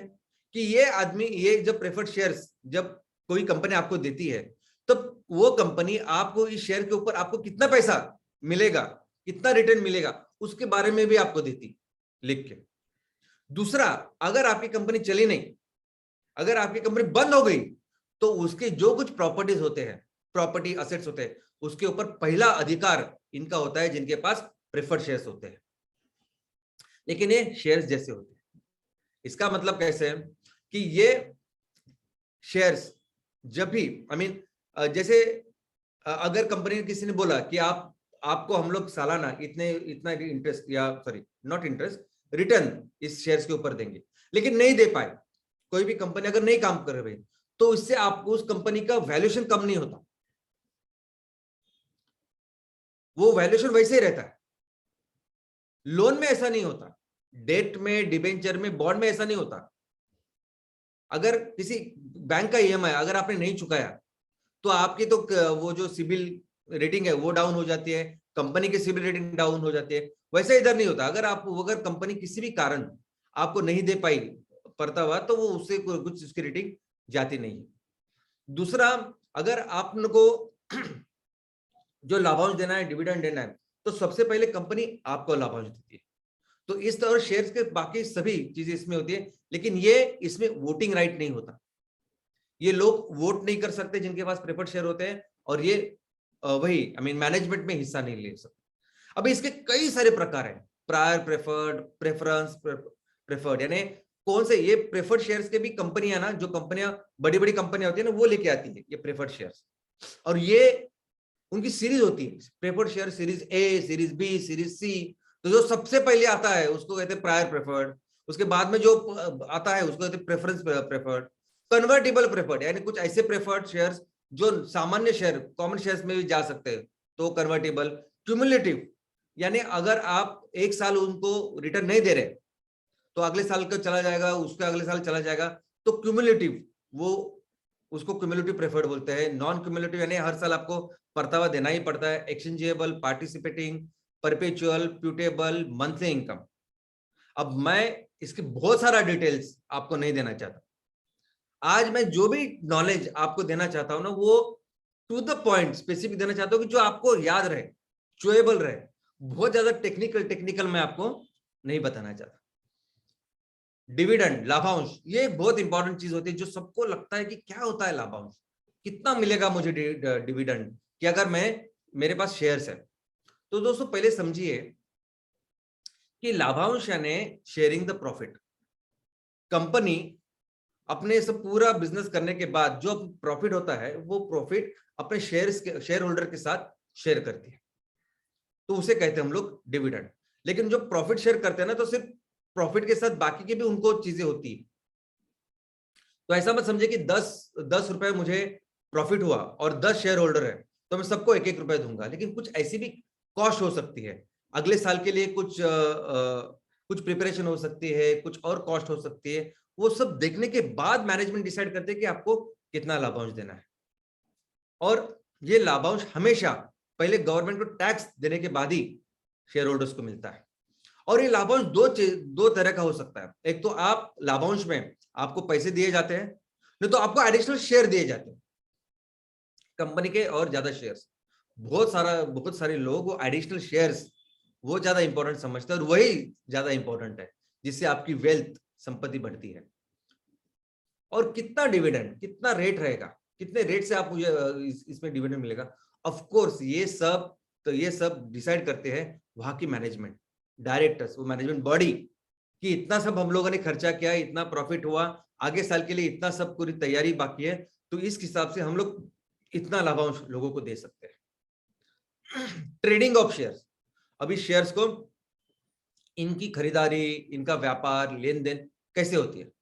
कि ये आदमी, ये जब प्रेफर्ड शेयर्स जब कोई कंपनी आपको देती है, तो वो कंपनी आपको इस शेयर के ऊपर आपको कितना पैसा मिलेगा, कितना रिटर्न मिलेगा, उसके बारे में भी आपको देती लिख के। दूसरा, अगर आपकी कंपनी चली नहीं, अगर आपकी कंपनी बंद हो गई, तो उसके जो कुछ प्रॉपर्टीज होते हैं, प्रॉपर्टी असेट्स होते हैं, उसके ऊपर पहला अधिकार इनका होता है जिनके पास प्रेफर्ड शेयर्स होते हैं। लेकिन ये शेयर्स जैसे होते हैं। इसका मतलब कैसे है कि ये शेयर्स जब भी जैसे अगर कंपनी ने किसी ने बोला कि आपको हम लोग सालाना इतना इंटरेस्ट, या सॉरी नॉट इंटरेस्ट, रिटर्न इस शेयर्स के ऊपर देंगे, लेकिन नहीं दे पाए, कोई भी कंपनी अगर नहीं काम कर रही, तो इससे आपको उस कंपनी का वैल्यूएशन कम नहीं होता, वो वैल्यूएशन वैसे ही रहता है। लोन में ऐसा नहीं होता, डेट में, डिबेंचर में, बॉन्ड में ऐसा नहीं होता। अगर किसी बैंक का ईएमआई अगर आपने नहीं चुकाया, तो आपकी तो वो जो सिबिल रेटिंग है वो डाउन हो जाती है, कंपनी की सिबिल रेटिंग डाउन हो जाती है। वैसे इधर नहीं होता। अगर कंपनी किसी भी कारण आपको नहीं दे पाई पड़ता हुआ, तो वो उससे कुछ उसकी रेटिंग जाती नहीं है। दूसरा, अगर आपको जो लाभांश देना है, डिविडेंड देना है, तो सबसे पहले कंपनी आपको लाभांश देती है। तो इस तरह शेयर्स के बाकी सभी चीजें इसमें होती है, लेकिन ये इसमें वोटिंग राइट नहीं होता। ये लोग वोट नहीं कर सकते जिनके पास प्रेफर्ड शेयर होते हैं, और ये वही मैनेजमेंट में हिस्सा नहीं ले सकते। अब इसके कई सारे प्रकार हैं, प्रायर प्रेफर्ड, प्रेफरेंस प्रेफर्ड, यानी कौन से ये प्रेफर्ड शेयर्स के भी कंपनियां ना, जो कंपनियां बड़ी बड़ी कंपनियां होती है ना, वो लेके आती है ये प्रेफर्ड शेयर्स। और ये उनकी सीरीज होती है, preferred share series A, series B, series C. तो जो सबसे पहले आता है उसको कहते हैं प्रायर प्रेफर्ड, उसके बाद में जो आता है उसको कहते हैं प्रेफरेंस प्रेफर्ड, कन्वर्टेबल प्रेफर्ड, यानी कुछ ऐसे प्रेफर्ड शेयर्स जो सामान्य शेयर, कॉमन शेयर्स में भी जा सकते हैं, तो कन्वर्टेबल, क्यूमुलेटिव, यानी अगर आप एक साल उनको रिटर्न नहीं दे रहे, तो अगले साल का चला जाएगा, उसके अगले साल चला जाएगा, तो क्यूमुलेटिव, वो उसको क्यूमुलेटिव प्रेफर्ड बोलते हैं। नॉन क्यूमुलेटिव यानी हर साल आपको परतावा देना ही पड़ता है। Exchangeable, participating, perpetual, puttable, monthly income. अब मैं इसके बहुत सारा डिटेल्स आपको नहीं देना चाहता। आज मैं जो भी नॉलेज आपको देना चाहता हूं ना, वो टू द पॉइंट स्पेसिफिक देना चाहता हूं कि जो आपको याद रहे, चुएबल रहे। बहुत ज्यादा टेक्निकल मैं आपको नहीं बताना चाहता। डिविडेंड, लाभांश, ये एक बहुत इंपॉर्टेंट चीज होती है, जो सबको लगता है कि क्या होता है लाभांश, कितना मिलेगा मुझे डिविडेंड, कि अगर मेरे पास शेयर्स है। तो दोस्तों पहले समझिए कि लाभांश यानी शेयरिंग द प्रॉफिट। कंपनी अपने सब पूरा बिजनेस करने के बाद जो प्रॉफिट होता है, वो प्रॉफिट अपने शेयर होल्डर के साथ शेयर करती है, तो उसे कहते हैं हम लोग डिविडेंड। लेकिन जो प्रॉफिट शेयर करते हैं ना, तो सिर्फ प्रॉफिट के साथ बाकी की भी उनको चीजें होती है। तो ऐसा मत समझे कि 10 रुपए मुझे प्रॉफिट हुआ और 10 शेयर होल्डर है, तो मैं सबको 1-1 रुपए दूंगा। लेकिन कुछ ऐसी भी कॉस्ट हो सकती है, अगले साल के लिए कुछ प्रिपरेशन हो सकती है, कुछ और कॉस्ट हो सकती है। वो सब देखने के बाद मैनेजमेंट डिसाइड करते हैं कि आपको कितना लाभांश देना है। और ये लाभांश हमेशा पहले गवर्नमेंट को टैक्स देने के बाद ही शेयर होल्डर्स को मिलता है। और ये लाभांश दो तरह का हो सकता है। एक तो आप लाभांश में आपको पैसे दिए जाते हैं, नहीं तो आपको एडिशनल शेयर दिए जाते हैं कंपनी के, और ज्यादा शेयर्स। बहुत सारे लोग वो एडिशनल शेयर्स वो ज्यादा इंपॉर्टेंट समझते हैं, और वही ज्यादा इंपॉर्टेंट है जिससे आपकी वेल्थ संपत्ति बढ़ती है। और कितना डिविडेंड, कितना रेट रहेगा, कितने रेट से आप मुझे इसमें डिविडेंड मिलेगा, ऑफ कोर्स ये सब डिसाइड करते हैं वहां की मैनेजमेंट, डायरेक्टर्स, वो मैनेजमेंट बॉडी, कि इतना सब हम लोगों ने खर्चा किया, इतना प्रॉफिट हुआ, आगे साल के लिए इतना सब पूरी तैयारी बाकी है, तो इस हिसाब से हम लोग इतना लाभांश लोगों को दे सकते हैं। ट्रेडिंग ऑफ शेयर्स, अभी शेयर्स को, इनकी खरीदारी, इनका व्यापार, लेन देन कैसे होती है।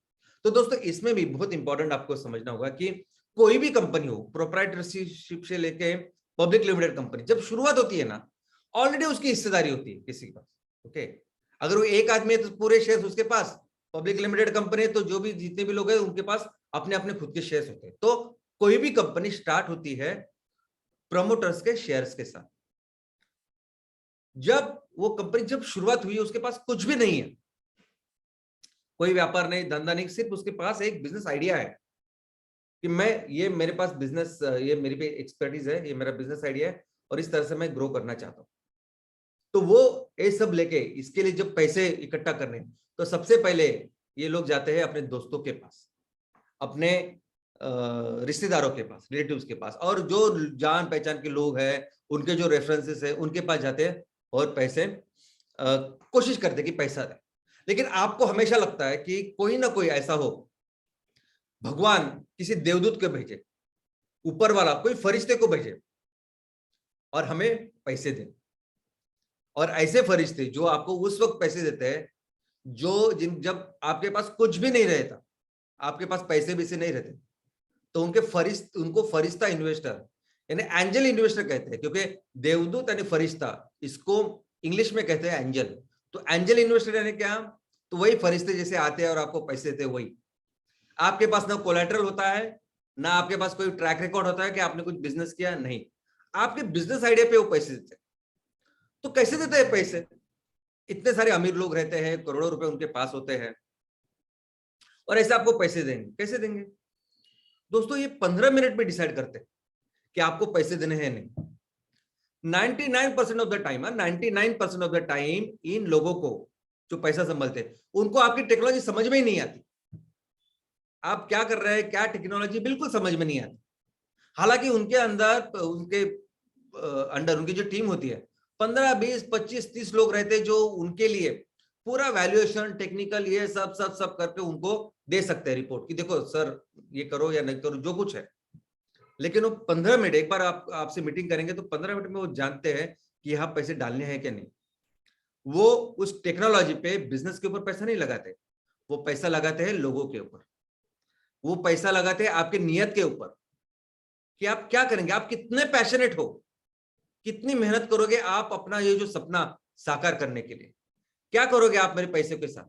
तो दोस्तों इसमें भी बहुत इंपॉर्टेंट आपको समझना होगा कि कोई भी कंपनी हो, प्रोप्राइटरशिप से लेके पब्लिक लिमिटेड कंपनी, जब शुरुआत होती है ना, ऑलरेडी उसकी हिस्सेदारी होती है किसी के पास। ओके, अगर वो एक आदमी है तो पूरे शेयर्स उसके पास, पब्लिक लिमिटेड कंपनी है तो जो भी जितने भी लोग हैं उनके पास अपने अपने खुद के शेयर्स होते हैं। तो कोई भी कंपनी स्टार्ट होती है प्रमोटर्स के शेयर्स के साथ। जब वो कंपनी जब शुरुआत हुई, उसके पास कुछ भी नहीं है, कोई व्यापार नहीं, धंधा नहीं, सिर्फ उसके पास एक बिजनेस आइडिया है कि मेरे पास बिजनेस, ये मेरी पे एक्सपर्टीज है, ये मेरा बिजनेस आइडिया है और इस तरह से मैं ग्रो करना चाहता हूं। तो वो ये सब लेके, इसके लिए जब पैसे इकट्ठा करने, तो सबसे पहले ये लोग जाते हैं अपने दोस्तों के पास, अपने रिश्तेदारों के पास, रिलेटिव्स के पास, और जो जान पहचान के लोग हैं, उनके जो रेफरेंसेस है, उनके पास जाते हैं और पैसे कोशिश करते कि पैसा दे। लेकिन आपको हमेशा लगता है कि कोई ना कोई ऐसा हो, भगवान किसी देवदूत को भेजे, ऊपर वाला कोई फरिश्ते को भेजे और हमें पैसे दे। और ऐसे फरिश्ते जो आपको उस वक्त पैसे देते हैं जब आपके पास कुछ भी नहीं रहता, आपके पास पैसे भी से नहीं रहते, तो उनको फरिश्ता इन्वेस्टर यानी एंजल इन्वेस्टर कहते हैं, क्योंकि देवदूत यानी फरिश्ता, इसको इंग्लिश में कहते हैं एंजल। तो एंजल इन्वेस्टर यानी क्या, तो वही फरिश्ते जैसे आते हैं और आपको पैसे देते हैं। वही, आपके पास ना कोलैटरल होता है, ना आपके पास कोई ट्रैक रिकॉर्ड होता है कि आपने कुछ बिजनेस किया, नहीं, आपके बिजनेस आइडिया पे वो पैसे देते हैं। तो कैसे देते हैं पैसे? इतने सारे अमीर लोग रहते हैं, करोड़ों रुपए उनके पास होते हैं, और ऐसे आपको पैसे देंगे, कैसे देंगे दोस्तों? ये 15 मिनट में डिसाइड करते हैं कि आपको पैसे देने हैं नहीं। 99% of the time, 99% of the time in लोगों को जो पैसा संभालते हैं, उनको आपकी टेक्नोलॉजी समझ में ही नहीं आती। आप क्या कर रहे हैं, क्या टेक्नोलॉजी, बिल्कुल समझ में नहीं आती। हालांकि उनके अंडर उनकी जो टीम होती है, 15, 20, 25, 30 लोग रहते हैं जो उनके लिए पूरा वैल्यूएशन, टेक्निकल, ये सब सब सब करके उनको दे सकते हैं रिपोर्ट कि देखो सर ये करो या नहीं करो, जो कुछ है। लेकिन वो 15 मिनट, एक बार आपसे मीटिंग करेंगे तो 15 मिनट में वो जानते हैं कि यहाँ पैसे डालने हैं क्या नहीं। वो उस टेक्नोलॉजी पे, बिजनेस के ऊपर पैसा नहीं लगाते, वो पैसा लगाते हैं लोगों के ऊपर, वो पैसा लगाते हैं आपके नियत के ऊपर कि आप क्या करेंगे, आप कितने पैशनेट हो, कितनी मेहनत करोगे आप अपना ये जो सपना साकार करने के लिए। क्या करोगे आप मेरे पैसे के साथ?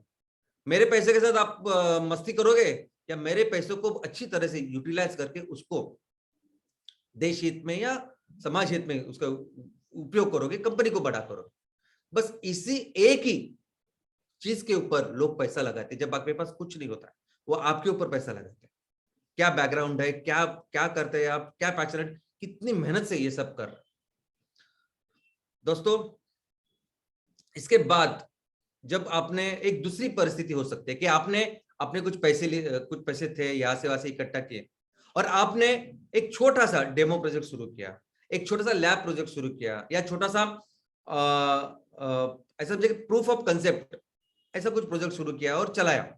मेरे पैसे के साथ आप मस्ती करोगे, या मेरे पैसों को अच्छी तरह से यूटिलाइज करके उसको देश हित में या समाज हित में उसका उपयोग करोगे, कंपनी को बड़ा करोगे। बस इसी एक ही चीज के ऊपर लोग पैसा लगाते हैं। जब आपके पास कुछ नहीं होता, वो आपके ऊपर पैसा लगाते हैं। क्या बैकग्राउंड है, क्या क्या करते हैं आप, क्या पैशनेट, कितनी मेहनत से ये सब कर रहे हैं दोस्तों। इसके बाद जब आपने, एक दूसरी परिस्थिति हो सकती है कि आपने अपने कुछ पैसे थे यहाँ से वहां से इकट्ठा किए, और आपने एक छोटा सा डेमो प्रोजेक्ट शुरू किया, एक छोटा सा लैब प्रोजेक्ट शुरू किया, या छोटा सा ऐसा प्रूफ ऑफ कंसेप्ट, ऐसा कुछ प्रोजेक्ट शुरू किया और चलाया।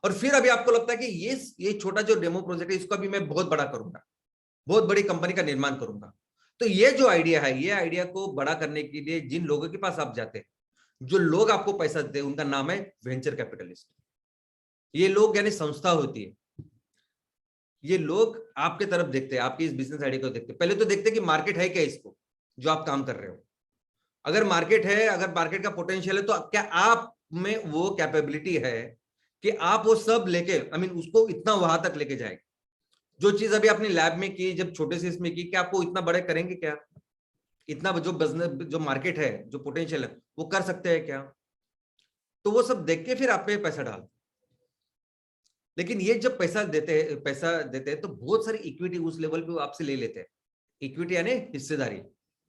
और फिर अभी आपको लगता है कि ये छोटा जो डेमो प्रोजेक्ट है, इसको अभी मैं बहुत बड़ा करूंगा, बहुत बड़ी कंपनी का निर्माण करूंगा। तो ये जो आइडिया है, ये आइडिया को बड़ा करने के लिए जिन लोगों के पास आप जाते हैं, जो लोग आपको पैसा देते हैं, उनका नाम है वेंचर कैपिटलिस्ट। ये लोग यानी संस्था होती है, ये लोग आपके तरफ देखते हैं, आपकी इस बिजनेस आइडिया को देखते हैं। पहले तो देखते हैं कि मार्केट है क्या इसको, जो आप काम कर रहे हो। अगर मार्केट है, अगर मार्केट का पोटेंशियल है, तो क्या आप में वो कैपेबिलिटी है कि आप वो सब लेके, उसको इतना वहां तक लेके जाएंगे। जो चीज अभी आपने लैब में की, जब छोटे से इसमें की, क्या आपको इतना बड़े करेंगे क्या? इतना जो बिजनेस, जो मार्केट है, जो पोटेंशियल है, वो कर सकते हैं क्या? तो वो सब देख के फिर आप पे पैसा डाल। लेकिन ये जब पैसा देते हैं तो बहुत सारी इक्विटी उस लेवल पे वो आपसे ले लेते हैं। इक्विटी यानी हिस्सेदारी,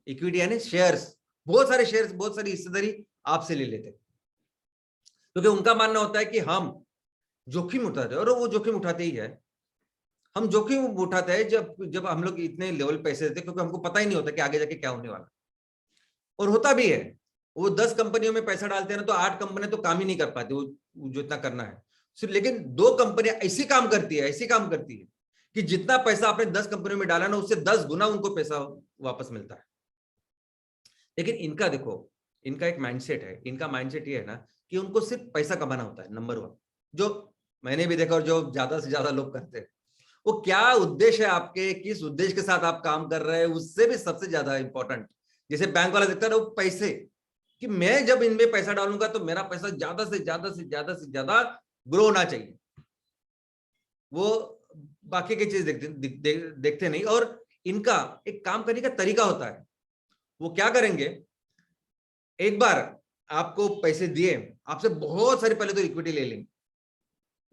इक्विटी यानी शेयर्स, बहुत सारे शेयर्स, बहुत सारी हिस्सेदारी आपसे ले लेते हैं, क्योंकि उनका मानना होता है कि हम जोखिम उठाते हैं, और वो जोखिम उठाते ही है। हम जोखिम उठाते हैं जब हम लोग इतने लेवल पैसे देते हैं, क्योंकि हमको पता ही नहीं होता कि आगे जाके क्या होने वाला, और होता भी है। वो 10 कंपनियों में पैसा डालते हैं ना, तो 8 कंपनी तो काम ही नहीं कर पाती वो जो इतना करना है सिर्फ। लेकिन 2 कंपनियां ऐसी काम करती है कि जितना पैसा आपने 10 कंपनियों में डाला ना, उससे 10 गुना उनको पैसा वापस मिलता है। लेकिन इनका देखो, इनका एक माइंडसेट है। इनका माइंडसेट ये है ना कि उनको सिर्फ पैसा कमाना होता है, नंबर 1, जो मैंने भी देखा और जो ज्यादा से ज्यादा लोग करते हैं। वो क्या उद्देश्य है आपके, किस उद्देश्य के साथ आप काम कर रहे हैं, उससे भी सबसे ज्यादा इंपॉर्टेंट, जैसे बैंक वाला देखता है ना, वो पैसे, कि मैं जब इनमें पैसा डालूंगा तो मेरा पैसा ज्यादा से ज्यादा ग्रो होना चाहिए। वो बाकी की चीज देखते नहीं। और इनका एक काम करने का तरीका होता है। वो क्या करेंगे, एक बार आपको पैसे दिए, आपसे बहुत सारी पहले तो इक्विटी ले लेंगे,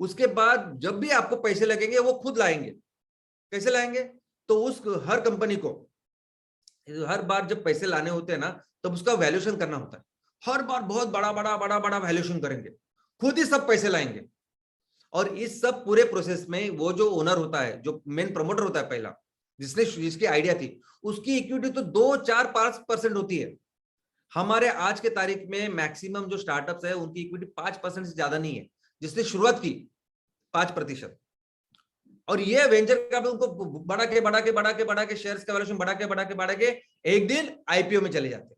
उसके बाद जब भी आपको पैसे लगेंगे वो खुद लाएंगे। कैसे लाएंगे, तो उस हर कंपनी को हर बार जब पैसे लाने होते हैं ना, तब उसका वैल्यूएशन करना होता है। हर बार बहुत बड़ा वैल्यूएशन करेंगे, खुद ही सब पैसे लाएंगे। और इस सब पूरे प्रोसेस में वो जो ओनर होता है, जो मेन प्रमोटर होता है पहला, जिसकी आइडिया थी, उसकी इक्विटी तो 2-4-5% होती है। हमारे आज के तारीख में मैक्सिमम जो स्टार्टअप्स है उनकी इक्विटी 5% से ज्यादा नहीं है, जिसने शुरुआत की 5%। और ये वेंचर कैपिटल उनको बढ़ा के शेयर्स का वैल्यूएशन बढ़ा के एक दिन आईपीओ में चले जाते हैं।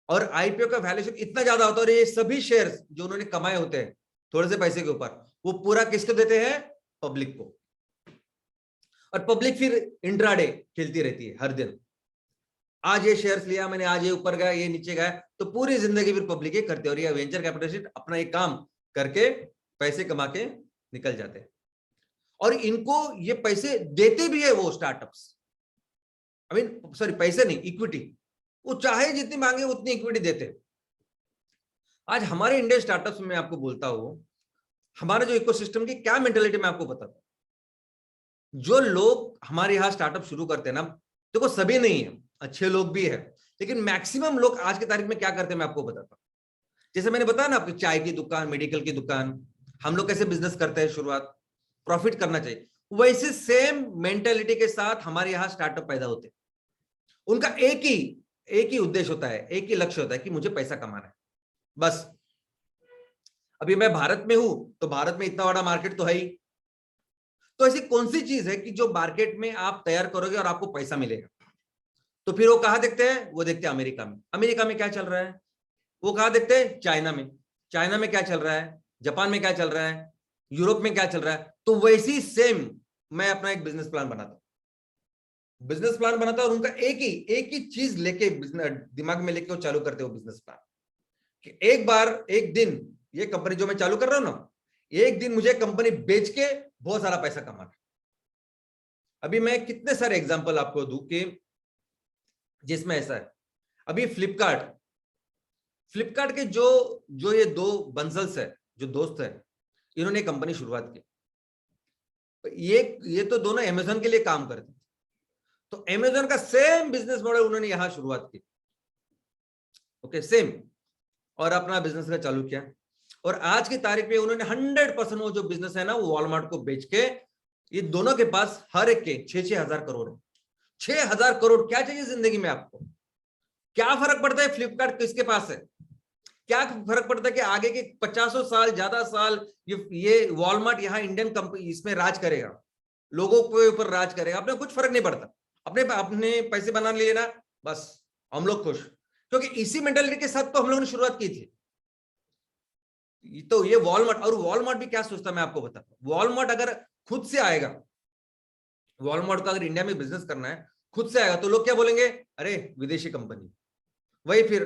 और आईपीओ का वैल्यूएशन इतना ज्यादा होता है, और ये सभी शेयर्स जो उन्होंने कमाए होते हैं थोड़े से पैसे के ऊपर, वो पूरा किसको देते हैं, पब्लिक को। और पब्लिक फिर इंट्राडे खेलती रहती है हर दिन। आज ये शेयर्स लिया मैंने, आज ये ऊपर गया, ये नीचे गया, तो पूरी जिंदगी फिर पब्लिक ही करते हैं। और ये वेंचर कैपिटलिस्ट अपना एक काम करके पैसे कमा के निकल जाते हैं। और इनको ये पैसे देते भी है वो स्टार्टअप्स, पैसे नहीं, इक्विटी। वो चाहे जितनी मांगे उतनी इक्विटी देते। आज हमारे इंडियन स्टार्टअप्स में आपको बोलता हूं, हमारे जो इकोसिस्टम की क्या मेंटालिटी मैं आपको बताता हूं। जो लोग हमारे यहां स्टार्टअप शुरू करते हैं ना, देखो सभी नहीं है, अच्छे लोग भी है, लेकिन मैक्सिमम लोग आज की तारीख में क्या करते हैं मैं आपको बताता हूं। जैसे मैंने बताया ना आपको, चाय की दुकान, मेडिकल की दुकान, हम लोग कैसे बिजनेस करते हैं शुरुआत, प्रॉफिट करना चाहिए, वैसे सेम मेंटालिटी के साथ हमारे यहाँ स्टार्टअप पैदा होते हैं। उनका एक ही उद्देश्य होता है, एक ही लक्ष्य होता है कि मुझे पैसा कमाना है, बस। अभी मैं भारत में हूं, तो भारत में इतना बड़ा मार्केट तो है ही, तो ऐसी कौन सी चीज है कि जो मार्केट में आप तैयार करोगे और आपको पैसा मिलेगा। तो फिर वो कहां देखते हैं, वो देखते हैं अमेरिका में। अमेरिका में क्या चल रहा है, वो कहां देखते हैं, चाइना में। चाइना में क्या चल रहा है, जापान में क्या चल रहा है, यूरोप में क्या चल रहा है। तो वैसी सेम मैं अपना एक बिजनेस प्लान बनाता और उनका एक ही चीज लेके दिमाग में लेके वो चालू करते हो बिजनेस प्लान, कि एक दिन ये कंपनी जो मैं चालू कर रहा हूं ना, एक दिन मुझे कंपनी बेच के बहुत सारा पैसा कमाना। अभी मैं कितने सारे एग्जांपल आपको दूं कि जिसमें ऐसा है। अभी फ्लिपकार्ट के जो ये 2 बंजल्स है, जो दोस्त है, इन्होंने कंपनी शुरुआत की। ये तो दोनों अमेज़न के लिए काम करते थे, तो अमेज़न का सेम बिजनेस मॉडल उन्होंने यहां शुरुआत की, ओके, सेम, और अपना बिजनेस का चालू किया। और आज की तारीख में उन्होंने 100% वो जो बिजनेस है ना, वो वॉलमार्ट को बेच के, ये दोनों के पास हर एक के 6-6 हजार करोड़ है। 6,000 करोड़ क्या चाहिए जिंदगी में आपको। क्या फर्क पड़ता है फ्लिपकार्ट किसके पास है, क्या फर्क पड़ता है कि आगे के 50 साल, ज्यादा साल ये वॉलमार्ट यहाँ इंडियन कंपनी इसमें राज करेगा, लोगों के ऊपर राज करेगा। अपने कुछ फर्क नहीं पड़ता, अपने पैसे बना लिए ना, बस हम लोग खुश, क्योंकि इसी मेंटालिटी के साथ तो हम लोगों ने शुरुआत की थी। तो ये वॉलमार्ट भी क्या सोचता है मैं आपको बताता हूं। वॉलमार्ट अगर खुद से आएगा, वॉलमार्ट का अगर इंडिया में बिजनेस करना है, खुद से आएगा, तो लोग क्या बोलेंगे, अरे विदेशी कंपनी, वही फिर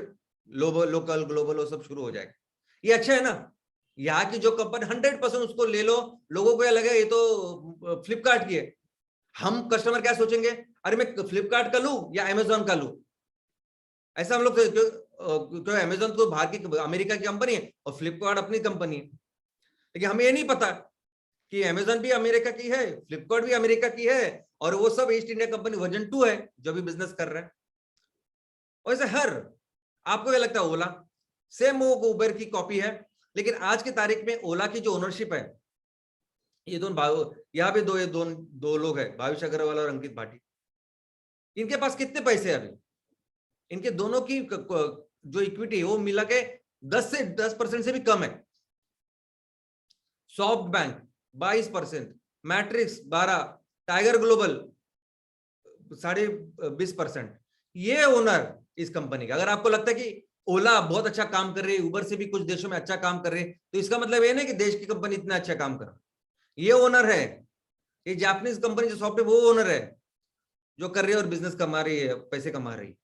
लोकल ग्लोबल वो सब शुरू हो जाएगा। ये अच्छा है ना, यहाँ की जो कंपनी 100% उसको ले लो, लोगों को यह लगे ये तो फ्लिपकार्ट की है। हम कस्टमर क्या सोचेंगे, अरे मैं फ्लिपकार्ट का लूं या अमेज़न का लूं, ऐसा हम लोग क्योंकि अमेजोन तो बाहर की अमेरिका की कंपनी है और फ्लिपकार्ट अपनी कंपनी है, लेकिन हमें ये नहीं पता कि अमेजोन भी अमेरिका की है, फ्लिपकार्ट भी अमेरिका की है, और वो सब ईस्ट इंडिया कंपनी वर्जन 2 है जो भी बिजनेस कर रहे हैं। वैसे हर, आपको क्या लगता है ओला सेम वो उबर की कॉपी है, लेकिन आज की तारीख में ओला की जो ओनरशिप है, ये दोनों भाई, यहाँ पे दो लोग हैं, भाविश अग्रवाल और अंकित भाटी। इनके पास कितने पैसे हैं अभी? इनके दोनों की जो इक्विटी है वो मिला के 10% से भी कम है। Soft bank 22%, matrix 12%, tiger global 20.5%। ये ओनर इस कंपनी का। अगर आपको लगता है कि ओला बहुत अच्छा काम कर रही है, उबर से भी कुछ देशों में अच्छा काम कर रहे हैं, तो इसका मतलब ये नहीं कि देश की कंपनी इतना अच्छा काम कर रहा है। ये ओनर है, ये जापानीज कंपनी जो सॉफ्टवेयर, वो ओनर है जो कर रही है और बिजनेस कमा रही है, पैसे कमा रही है।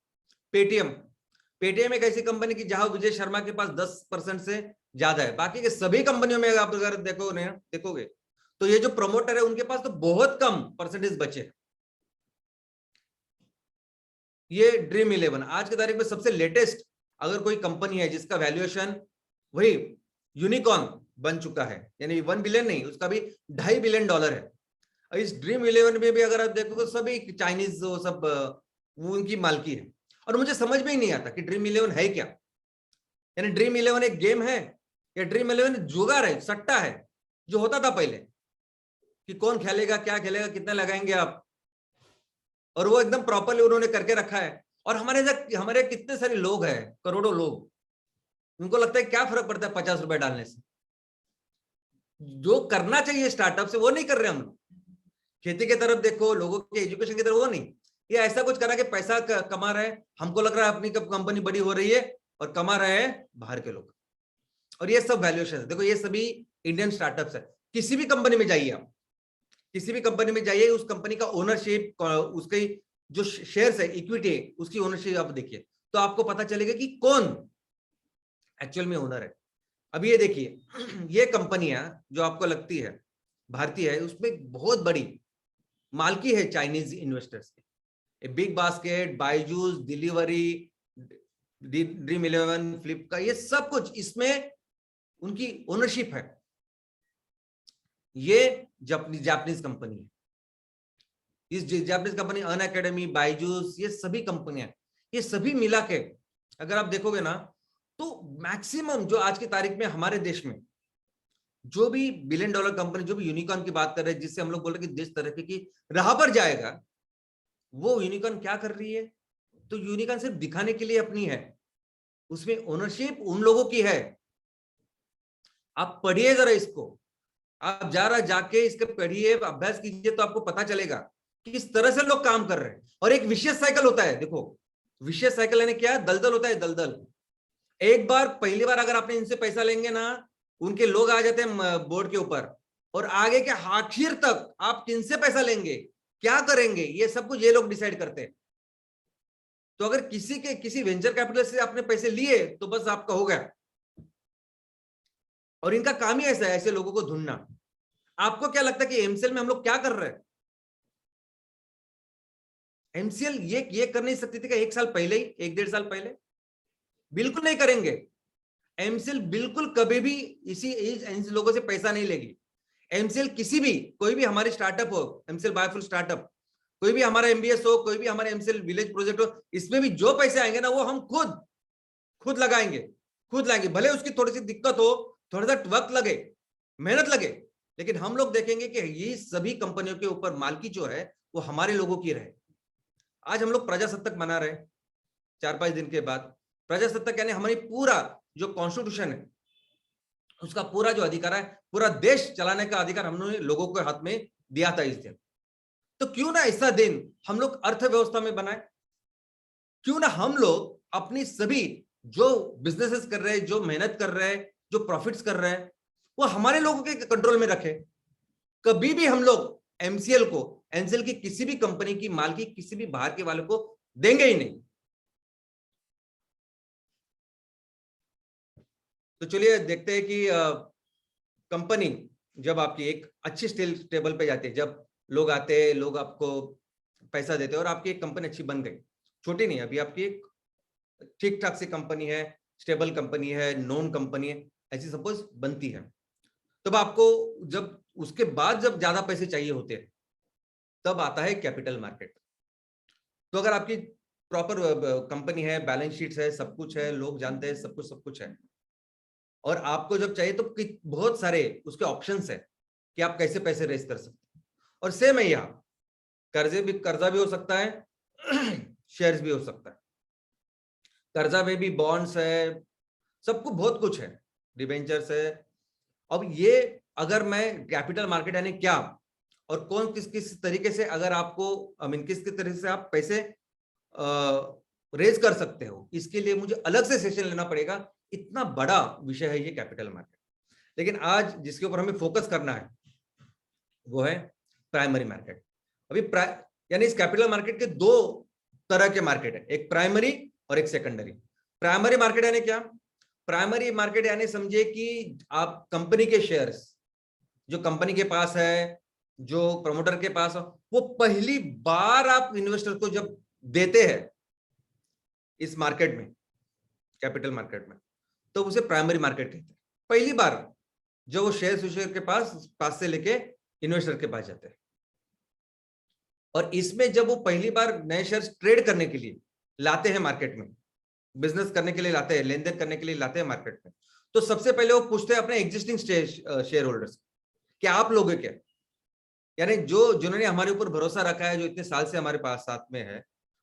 पेटीएम, पेटीएम एक ऐसी कंपनी की जहां विजय शर्मा के पास 10% से ज्यादा है। बाकी के सभी कंपनियों में आप अगर देखोगे तो ये जो प्रमोटर है उनके पास तो बहुत कम परसेंटेज बचे। ये ड्रीम 11 आज की तारीख में सबसे लेटेस्ट अगर कोई कंपनी है जिसका वैल्यूएशन वही यूनिकॉर्न बन चुका है, यानी 1 बिलियन नहीं, उसका भी $2.5 बिलियन है। इस ड्रीम 11 में भी अगर आप देखो तो सभी चाइनीज वो सब वो उनकी मालकी है। और मुझे समझ में ही नहीं आता कि ड्रीम 11 है क्या, यानी ड्रीम 11 एक गेम है या ड्रीम 11 जुगाड़ है, सट्टा है, जो होता था पहले कि कौन खेलेगा, क्या खेलेगा, कितना लगाएंगे आप, और वो एकदम प्रॉपरली उन्होंने करके रखा है। और हमारे कितने सारे लोग हैं, करोड़ों लोग, उनको लगता है क्या फर्क पड़ता है 50 रुपए डालने से। जो करना चाहिए स्टार्टअप से वो नहीं कर रहे हम लोग। खेती की तरफ देखो, लोगों के एजुकेशन की तरफ, वो नहीं। ये ऐसा कुछ करा के पैसा कमा रहे हैं, हमको लग रहा है अपनी कंपनी बड़ी हो रही है, और कमा रहे हैं बाहर के लोग। और ये सब वैल्यूएशन है, देखो ये सभी इंडियन स्टार्टअप्स है। किसी भी कंपनी में जाइए आप, किसी भी कंपनी में जाइए, उस कंपनी का ओनरशिप, उसके जो शेयर्स है, इक्विटी है, उसकी ओनरशिप आप देखिए तो आपको पता चलेगा कि कौन एक्चुअल में ओनर है। अब ये देखिए, ये कंपनियां जो आपको लगती है भारतीय है, उसमें बहुत बड़ी मालकी है चाइनीज इन्वेस्टर्स की। Big basket, Byju's, delivery, dream 11, Flipkart, ये सब कुछ इसमें उनकी ओनरशिप है। ये जापानीज कंपनी है। इस जापानीज कंपनी अनअकैडमी, बायजूस, ये सभी कंपनियां, ये सभी मिला के अगर आप देखोगे ना, तो मैक्सिमम जो आज की तारीख में हमारे देश में जो भी $1 बिलियन कंपनी, जो भी यूनिकॉर्न की बात कर रहे हैं, जिससे हम लोग बोल रहे हैं कि देश तरक्की की राह पर जाएगा, वो यूनिकॉर्न क्या कर रही है? तो यूनिकॉर्न सिर्फ दिखाने के लिए अपनी है, उसमें ओनरशिप उन लोगों की है। आप पढ़िए जरा इसको, आप जाके इसके पढ़िए, अभ्यास कीजिए, तो आपको पता चलेगा कि किस तरह से लोग काम कर रहे हैं। और एक विशेष साइकिल होता है, देखो विशेष साइकिल यानी क्या? दलदल होता है, दलदल। एक बार, पहली बार अगर आपने इनसे पैसा लेंगे ना, उनके लोग आ जाते हैं बोर्ड के ऊपर, और आगे के आखिर तक आप किनसे पैसा लेंगे, क्या करेंगे, ये सब कुछ ये लोग डिसाइड करते हैं। तो अगर किसी वेंचर कैपिटल से आपने पैसे लिए तो बस आपका हो गया। और इनका काम ही ऐसा है, ऐसे लोगों को ढूंढना। आपको क्या लगता है कि एमसीएल में हम लोग क्या कर रहे हैं? एमसीएल ये कर नहीं सकती थी क्या 1 साल पहले ही, 1-1.5 साल पहले? बिल्कुल नहीं करेंगे। एमसीएल बिल्कुल कभी भी इन लोगों से पैसा नहीं लेगी। एमसीएल किसी भी, कोई भी हमारी स्टार्टअप हो, एमसीएल बायोफुल स्टार्टअप, कोई भी हमारा एमबीएस हो, कोई भी हमारा एमसीएल विलेज प्रोजेक्ट हो, इसमें भी जो पैसे आएंगे ना, वो हम खुद लगाएंगे, खुद लाएंगे। भले उसकी थोड़ी सी दिक्कत हो, थोड़ा सा वक्त लगे, मेहनत लगे, लेकिन हम लोग देखेंगे कि ये सभी कंपनियों के ऊपर मालकी जो है वो हमारे लोगों की रहे। आज हम लोग प्रजासत्ताक मना रहे हैं 4-5 दिन के बाद। प्रजासत्ताक यानी हमारी पूरा जो कॉन्स्टिट्यूशन है, उसका पूरा जो अधिकार है, पूरा देश चलाने का अधिकार हमने लोगों के हाथ में दिया था इस दिन। तो क्यों ना ऐसा दिन हम लोग अर्थव्यवस्था में बनाए? क्यों ना हम लोग अपनी सभी जो बिजनेसेस कर रहे हैं, जो मेहनत कर रहे हैं, जो प्रॉफिट्स कर रहे हैं, वो हमारे लोगों के कंट्रोल में रखे। कभी भी हम लोग एमसीएल की किसी भी कंपनी की मालकी किसी भी बाहर के वाले को देंगे ही नहीं। तो चलिए देखते हैं कि कंपनी जब आपकी एक अच्छी स्टेबल पे जाती है, जब लोग आते हैं, लोग आपको पैसा देते हैं और आपकी एक कंपनी अच्छी बन गई, छोटी नहीं, अभी आपकी एक ठीक ठाक सी कंपनी है, स्टेबल कंपनी है, नोन कंपनी है, ऐसी सपोज बनती है, तब आपको जब उसके बाद जब ज्यादा पैसे चाहिए होते हैं तब आता है कैपिटल मार्केट। तो अगर आपकी प्रॉपर कंपनी है, बैलेंस शीट है, सब कुछ है, लोग जानते हैं, सब कुछ है, और आपको जब चाहिए तो बहुत सारे उसके ऑप्शंस है कि आप कैसे पैसे रेज कर सकते हैं। और सेम है यहाँ, कर्जा भी हो सकता है, शेयर्स भी हो सकता है। कर्जा में भी बॉन्ड्स है, सबको बहुत कुछ है, डिबेंचर्स है। अब ये अगर मैं कैपिटल मार्केट यानी क्या और कौन किस किस तरीके से, अगर आपको आई मीन किस किस तरीके से आप पैसे रेज कर सकते हो, इसके लिए मुझे अलग से सेशन लेना पड़ेगा, इतना बड़ा विषय है ये कैपिटल मार्केट। लेकिन आज जिसके ऊपर हमें फोकस करना है वो है प्राइमरी मार्केट। अभी यानी इस कैपिटल मार्केट के दो तरह के मार्केट है, एक प्राइमरी और एक सेकेंडरी। प्राइमरी मार्केट यानी क्या? प्राइमरी मार्केट यानी समझिए कि आप कंपनी के शेयर्स जो कंपनी के पास है, जो प्रमोटर के पास है, वो पहली बार आप इन्वेस्टर को जब देते हैं इस मार्केट में, कैपिटल मार्केट में, तो उसे प्राइमरी मार्केट कहते हैं। पहली बार जो वो शेयर के पास से लेके इन्वेस्टर के पास जाते हैं, और इसमें जब वो पहली बार नए शेयर्स ट्रेड करने के लिए लाते हैं मार्केट में, बिजनेस करने के लिए लाते हैं, लेन देन करने के लिए लाते हैं मार्केट में, तो सबसे पहले वो पूछते हैं अपने एग्जिस्टिंग शेयर होल्डर्स कि आप लोग क्या, यानी जो जिन्होंने हमारे ऊपर भरोसा रखा है, जो इतने साल से हमारे पास साथ में है,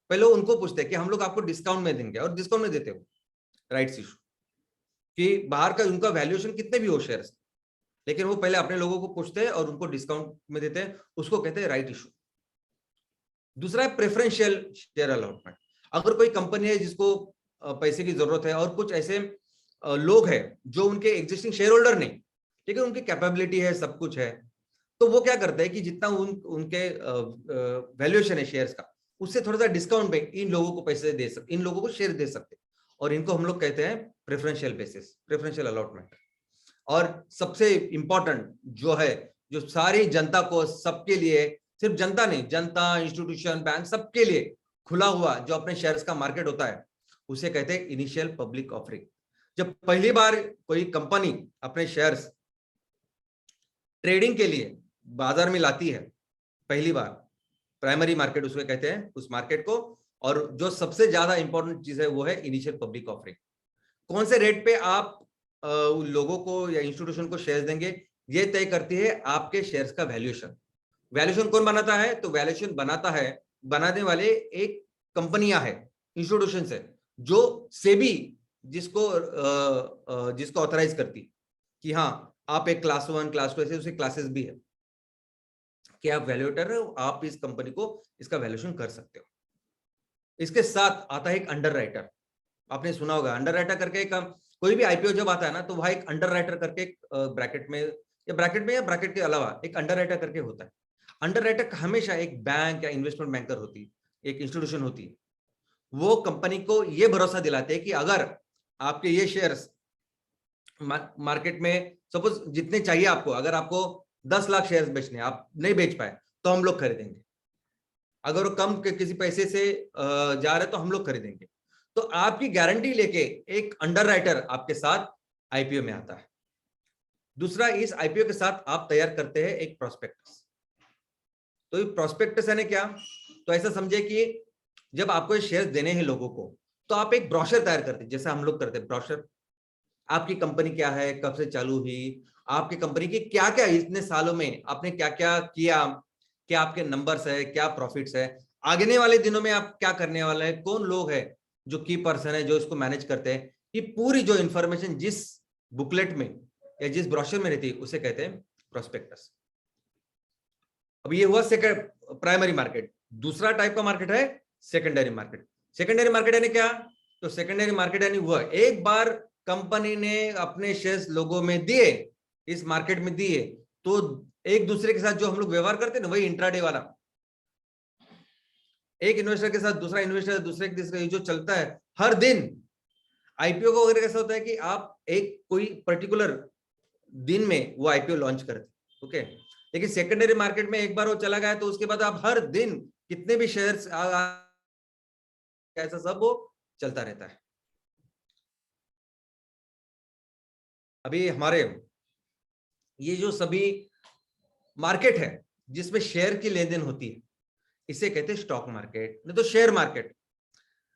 पहले उनको पूछते हैं कि हम लोग आपको डिस्काउंट में देंगे, और डिस्काउंट में देते हो राइट्स इशू कि बाहर का उनका वैल्यूएशन कितने भी हो शेयर्स, लेकिन वो पहले अपने लोगों को पूछते हैं और उनको डिस्काउंट में देते हैं, उसको कहते हैं राइट इशू। दूसरा है प्रेफरेंशियल शेयर अलॉटमेंट। अगर कोई कंपनी है जिसको पैसे की जरूरत है और कुछ ऐसे लोग हैं जो उनके एग्जिस्टिंग शेयर होल्डर नहीं, ठीक है, उनकी कैपेबिलिटी है, सब कुछ है, तो वो क्या करते हैं कि जितना उनके वैल्यूएशन है शेयर्स का, उससे थोड़ा सा डिस्काउंट में इन लोगों को पैसे दे सकते, इन लोगों को शेयर दे सकते, और इनको हम लोग कहते हैं प्रेफरेंशियल बेसिस, प्रेफरेंशियल अलॉटमेंट। और सबसे इंपॉर्टेंट जो है, जो सारी जनता को, सबके लिए, सिर्फ जनता नहीं, जनता, इंस्टीट्यूशन, बैंक, सबके लिए खुला हुआ जो अपने शेयर्स का मार्केट होता है, उसे कहते हैं इनिशियल पब्लिक ऑफरिंग। जब पहली बार कोई कंपनी अपने शेयर्स ट्रेडिंग के लिए बाजार में लाती है, पहली बार, प्राइमरी मार्केट उसको कहते हैं, उस मार्केट को। और जो सबसे ज्यादा इंपॉर्टेंट चीज है वो है इनिशियल पब्लिक ऑफरिंग। कौन से रेट पे आप उन लोगों को या इंस्टीट्यूशन को शेयर्स देंगे, ये तय करती है आपके शेयर्स का वैल्यूएशन। वैल्यूएशन कौन बनाता है? तो वैल्यूएशन बनाता है, बनाने वाले एक कंपनियां है, इंस्टीट्यूशन है, जो सेबी जिसको ऑथराइज करती कि हाँ आप एक क्लास 1, क्लास 2, ऐसे उसे क्लासेस भी है कि आप वैल्यूएटर हो, आप इस कंपनी को इसका वैल्यूएशन कर सकते हो। इसके साथ आता है एक अंडर राइटर। आपने सुना होगा अंडर राइटर करके, एक कोई भी आईपीओ जब आता है ना, तो वहां एक अंडर राइटर करके एक ब्रैकेट में या ब्रैकेट के अलावा एक अंडर राइटर करके होता है। अंडर राइटर हमेशा एक बैंक या इन्वेस्टमेंट बैंकर होती है, एक इंस्टीट्यूशन होती है, वो कंपनी को ये भरोसा दिलाते हैं कि अगर आपके ये शेयर्स मार्केट में सपोज जितने चाहिए आपको, अगर आपको 10 लाख शेयर्स बेचने, आप नहीं बेच पाए तो हम लोग खरीदेंगे, अगर वो कम किसी पैसे से जा रहे तो हम लोग खरीदेंगे। तो आपकी गारंटी लेके एक अंडर राइटर आपके साथ आईपीओ में आता है। दूसरा, इस आईपीओ के साथ आप तैयार करते हैं एक प्रोस्पेक्टस। तो प्रोस्पेक्टस यानी क्या? तो ऐसा समझे कि जब आपको ये शेयर्स देने हैं लोगों को, तो आप एक ब्रोशर तैयार करते हैं, जैसे हम लोग करते हैं ब्रोशर। आपकी कंपनी क्या है, कब से चालू हुई, आपकी कंपनी की क्या क्या इतने सालों में आपने क्या क्या किया, क्या आपके नंबर्स है, क्या प्रॉफिट्स है, आगे वाले दिनों में आप क्या करने वाले हैं, कौन लोग हैं जो की पर्सन है जो इसको मैनेज करते हैं, ये पूरी जो इंफॉर्मेशन जिस बुकलेट में या जिस ब्रोशर में रहती है उसे कहते हैं प्रोस्पेक्टस। अब ये हुआ सेकंड प्राइमरी मार्केट। दूसरा टाइप का मार्केट है सेकेंडरी मार्केट। सेकेंडरी मार्केट यानी क्या? तो सेकेंडरी मार्केट यानी वह एक बार कंपनी ने अपने शेयर्स लोगों में दिए, इस मार्केट में दिए, तो एक दूसरे के साथ जो हम लोग व्यवहार करते हैं ना, वही इंट्राडे वाला, एक इन्वेस्टर के साथ दूसरा इन्वेस्टर, दूसरे के तीसरे, जो चलता है हर दिन। आईपीओ का वगैरह कैसा होता है कि आप एक कोई पर्टिकुलर दिन में वो आईपीओ लॉन्च करते, ओके। लेकिन सेकेंडरी मार्केट में एक बार वो चला गया तो उसके बाद आप हर दिन कितने भी शेयर्स, ऐसा सब वो चलता रहता है। अभी हमारे ये जो सभी मार्केट है जिसमें शेयर की लेन देन होती है, इसे कहते हैं स्टॉक मार्केट, नहीं तो शेयर मार्केट।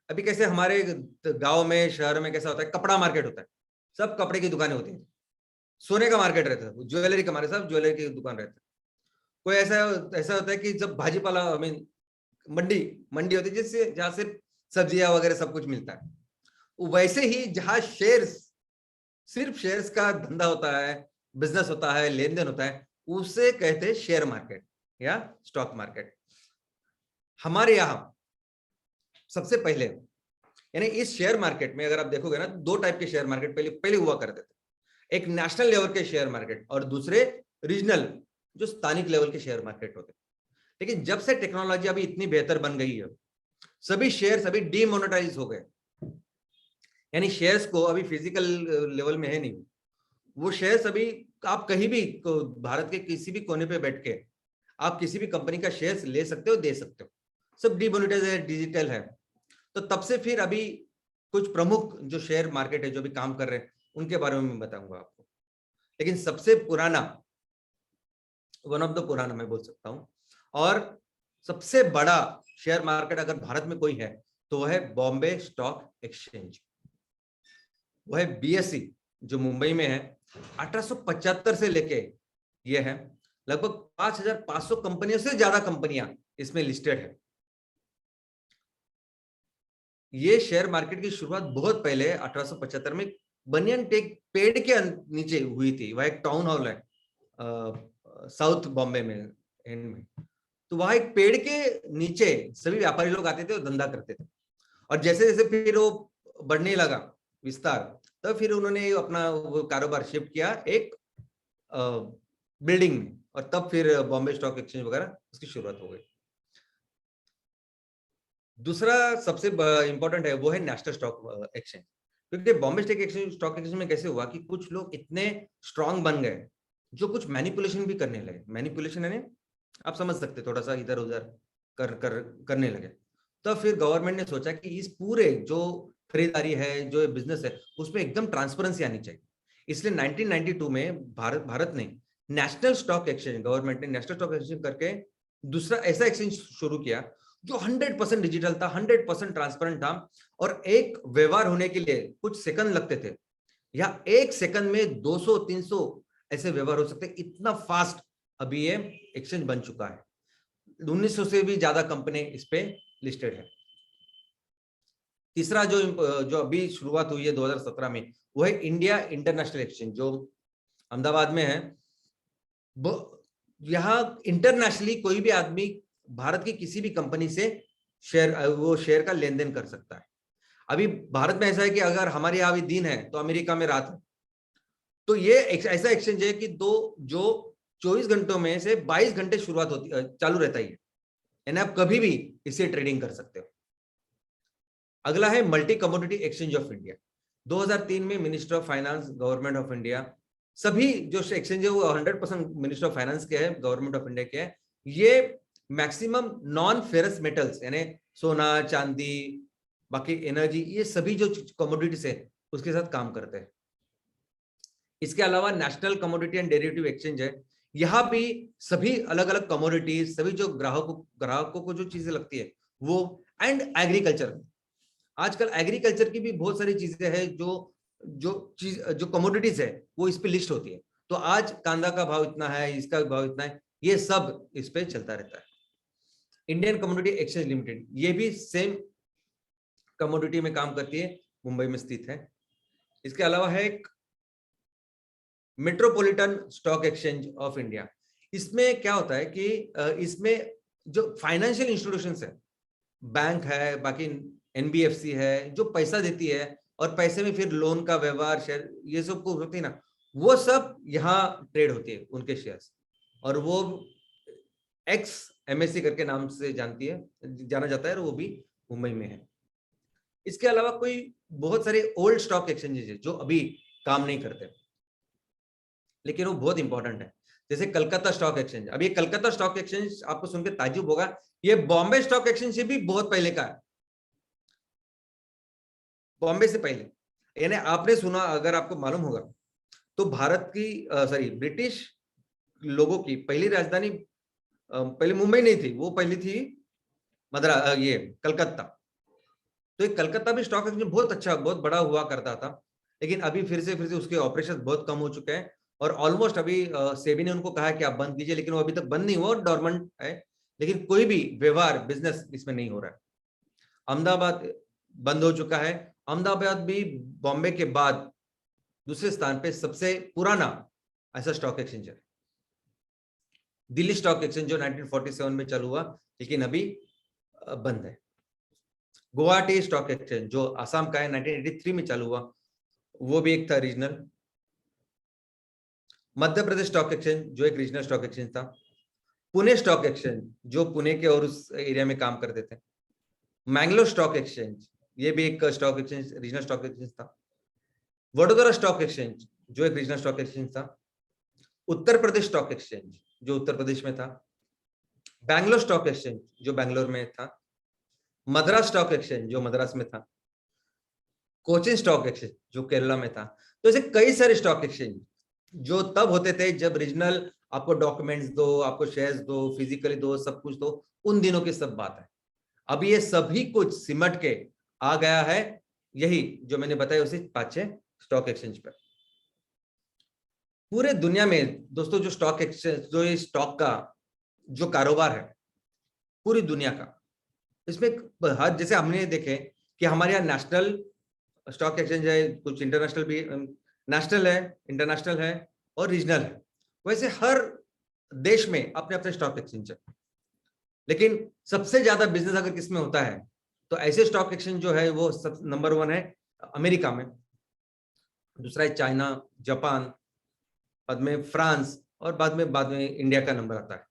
अभी कैसे हमारे गांव में, शहर में कैसा होता है, कपड़ा मार्केट होता है, सब कपड़े की दुकानें होती हैं। सोने का मार्केट रहता है, ज्वेलरी का मार्केट, सब ज्वेलरी की दुकान रहता है। कोई ऐसा ऐसा होता है कि जब भाजीपाला, आई मीन मंडी मंडी होती है, जिससे जहां से सब्जियां वगैरह सब कुछ मिलता है। वैसे ही जहां शेयर्स, सिर्फ शेयर्स का धंधा होता है, बिजनेस होता है, लेन देन होता है, उसे कहते हैं शेयर मार्केट या स्टॉक मार्केट। हमारे यहां सबसे पहले, यानी इस शेयर मार्केट में अगर आप देखोगे ना, दो टाइप के शेयर मार्केट पहले पहले हुआ करते थे। एक नेशनल लेवल के शेयर मार्केट और दूसरे रीजनल, जो स्थानिक लेवल के शेयर मार्केट होते। लेकिन जब से टेक्नोलॉजी अभी इतनी बेहतर बन गई है, सभी शेयर अभी डीमोनेटाइज हो गए, यानी शेयर्स को अभी फिजिकल लेवल में है नहीं। वो शेयर्स अभी आप कहीं भी भारत के किसी भी कोने पे बैठ के आप किसी भी कंपनी का शेयर्स ले सकते हो, दे सकते हो, सब डीमोनेटाइज है, डिजिटल है। तो तब से फिर अभी कुछ प्रमुख जो शेयर मार्केट है जो भी काम कर रहे हैं, उनके बारे में मैं बताऊंगा आपको। लेकिन सबसे पुराना, वन ऑफ द पुराना मैं बोल सकता हूं, और सबसे बड़ा शेयर मार्केट अगर भारत में कोई है तो वह है बॉम्बे स्टॉक एक्सचेंज। वह है बीएसई, जो मुंबई में है। 1875 से लेके ये है, लगभग 5500 कंपनियों से ज्यादा कंपनियां इसमें लिस्टेड है। ये शेयर मार्केट की शुरुआत बहुत पहले 1875 में बनियन टेक पेड़ के नीचे हुई थी। वह एक टाउन हॉल है साउथ बॉम्बे में, एंड में। तो वहां एक पेड़ के नीचे सभी व्यापारी लोग आते थे और धंधा करते थे। और जैसे जैसे फिर वो बढ़ने लगा विस्तार, तो फिर उन्होंने अपना वो कारोबार शिफ्ट किया एक बिल्डिंग में, और तब फिर बॉम्बे स्टॉक एक्सचेंज वगैरह उसकी शुरुआत हो गई। दूसरा सबसे इंपॉर्टेंट है वो है नेशनल स्टॉक एक्सचेंज। क्योंकि बॉम्बे स्टॉक एक्सचेंज में कैसे हुआ कि कुछ लोग इतने स्ट्रांग बन गए जो कुछ मैनिपुलेशन भी करने लगे। मैनिपुलेशन यानी आप समझ सकते, थोड़ा सा इधर उधर करने लगे। तो फिर गवर्नमेंट ने सोचा कि इस पूरे जो खरीदारी है, जो बिजनेस है, उसमें एकदम ट्रांसपेरेंसी आनी चाहिए। इसलिए 1992 में भारत ने नेशनल स्टॉक एक्सचेंज, गवर्नमेंट ने नेशनल स्टॉक एक्सचेंज करके दूसरा ऐसा एक्सचेंज शुरू किया जो 100% डिजिटल था, 100% ट्रांसपेरेंट था। और एक व्यवहार होने के लिए कुछ सेकंड लगते थे, या एक सेकंड में 200-300 ऐसे व्यवहार हो सकते। इतना फास्ट अभी ये एक्सचेंज बन चुका है। 1900 से भी ज्यादा कंपनी इस पे लिस्टेड है। तीसरा जो अभी शुरुआत हुई है 2017 में, वो है इंडिया इंटरनेशनल एक्सचेंज, जो अहमदाबाद में है। यहाँ इंटरनेशनली कोई भी आदमी भारत की किसी भी कंपनी से शेयर का लेन देन कर सकता है। अभी भारत में ऐसा है कि अगर हमारे यहाँ भी दिन है तो अमेरिका में रात है। तो ये ऐसा एक्सचेंज है कि जो 24 घंटों में से 22 घंटे शुरुआत होती चालू रहता ही है, यानी आप कभी भी इसे ट्रेडिंग कर सकते हो। अगला है multi commodity exchange of India. 2003 में minister of finance, government of India, सभी जो एक्सचेंज है वो 100% मिनिस्टर ऑफ फाइनेंस के है, गवर्नमेंट ऑफ इंडिया के है। ये मैक्सिमम नॉन फेरस मेटल्स, यानी सोना, चांदी, बाकी एनर्जी, ये सभी जो कमोडिटीज है उसके साथ काम करते हैं। इसके अलावा national commodity and derivative exchange है। यहाँ भी सभी अलग अलग कमोडिटीज, सभी जो ग्राहकों को जो चीजें लगती है वो, एंड एग्रीकल्चर। आजकल एग्रीकल्चर की भी बहुत सारी चीजें हैं जो कमोडिटीज है वो इस पे लिस्ट होती है। तो आज कांदा का भाव इतना है, इसका भाव इतना है, ये सब इस पे चलता रहता है। इंडियन कमोडिटी एक्सचेंज लिमिटेड, ये भी सेम कमोडिटी में काम करती है, मुंबई में स्थित है। इसके अलावा है एक metropolitan stock exchange of India. इसमें क्या होता है कि इसमें जो फाइनेंशियल इंस्टीट्यूशंस है, बैंक है, बाकी एनबीएफसी है, जो पैसा देती है और पैसे में फिर लोन का व्यवहार, शेयर, ये सब कुछ होती है ना, वो सब यहाँ ट्रेड होती है उनके शेयर्स। और वो एक्स एमएससी करके नाम से जाना जाता है, और वो भी मुंबई में है। इसके अलावा कोई बहुत सारे ओल्ड स्टॉक एक्सचेंजेस है जो अभी काम नहीं करते, लेकिन वो बहुत इंपॉर्टेंट है। जैसे कलकत्ता स्टॉक एक्सचेंज। अब ये कलकत्ता स्टॉक एक्सचेंज आपको सुनकर ताज्जुब होगा, ये बॉम्बे स्टॉक एक्सचेंज से भी बहुत पहले का है, बॉम्बे से पहले। यानी आपने सुना, अगर आपको मालूम होगा तो भारत की ब्रिटिश लोगों की पहली राजधानी पहले मुंबई नहीं थी, वो पहली थी ये कलकत्ता। तो एक कलकत्ता भी स्टॉक एक्सचेंज बहुत अच्छा, बहुत बड़ा हुआ करता था, लेकिन अभी फिर से उसके ऑपरेशन बहुत कम हो चुके हैं और ऑलमोस्ट अभी सेबी ने उनको कहा है कि आप बंद कीजिए, लेकिन वो अभी तक बंद नहीं हुआ, डॉर्मेंट है, लेकिन कोई भी व्यवहार बिजनेस इसमें नहीं हो रहा है। अहमदाबाद बंद हो चुका है। अहमदाबाद भी बॉम्बे के बाद दूसरे स्थान पे सबसे पुराना ऐसा स्टॉक एक्सचेंज है। दिल्ली स्टॉक एक्सचेंज जो 1947 में चालू हुआ, लेकिन अभी बंद है। गुवाहाटी स्टॉक एक्सचेंज जो आसाम का है, 1983 में चालू हुआ, वो भी एक था regional. Madhya Pradesh stock exchange जो एक रीजनल स्टॉक एक्सचेंज था। पुणे स्टॉक एक्सचेंज जो पुणे के और उस एरिया में काम करते थे। मैंगलोर स्टॉक एक्सचेंज ये भी एक stock exchange, regional stock exchange था। वडोदरा स्टॉक एक्सचेंज जो एक रीजनल स्टॉक एक्सचेंज था। उत्तर प्रदेश स्टॉक एक्सचेंज जो उत्तर प्रदेश में था। बैंगलोर स्टॉक एक्सचेंज जो बैंगलोर में था। मद्रास स्टॉक एक्सचेंज जो मद्रास में था। कोचिन स्टॉक एक्सचेंज जो केरला में था। तो ऐसे कई सारे स्टॉक एक्सचेंज जो तब होते थे जब रीजनल आपको डॉक्यूमेंट्स दो, आपको शेयर्स दो, फिजिकली दो, सब कुछ दो, उन दिनों की सब बात है। अब ये सभी कुछ सिमट के आ गया है, यही जो मैंने बताया उसी 5-6 स्टॉक एक्सचेंज पर। पूरे दुनिया में दोस्तों जो स्टॉक एक्सचेंज, जो ये स्टॉक का जो कारोबार है पूरी दुनिया का, इसमें हर, जैसे हमने देखे कि हमारे यहाँ नेशनल स्टॉक एक्सचेंज है, कुछ इंटरनेशनल भी, नेशनल है, इंटरनेशनल है और रीजनल है, वैसे हर देश में अपने अपने स्टॉक एक्सचेंज है। लेकिन सबसे ज्यादा बिजनेस अगर किसमें होता है तो ऐसे स्टॉक एक्सचेंज जो है वो सब नंबर 1 है अमेरिका में, दूसरा है चाइना, जापान, बाद में फ्रांस और बाद में इंडिया का नंबर आता है।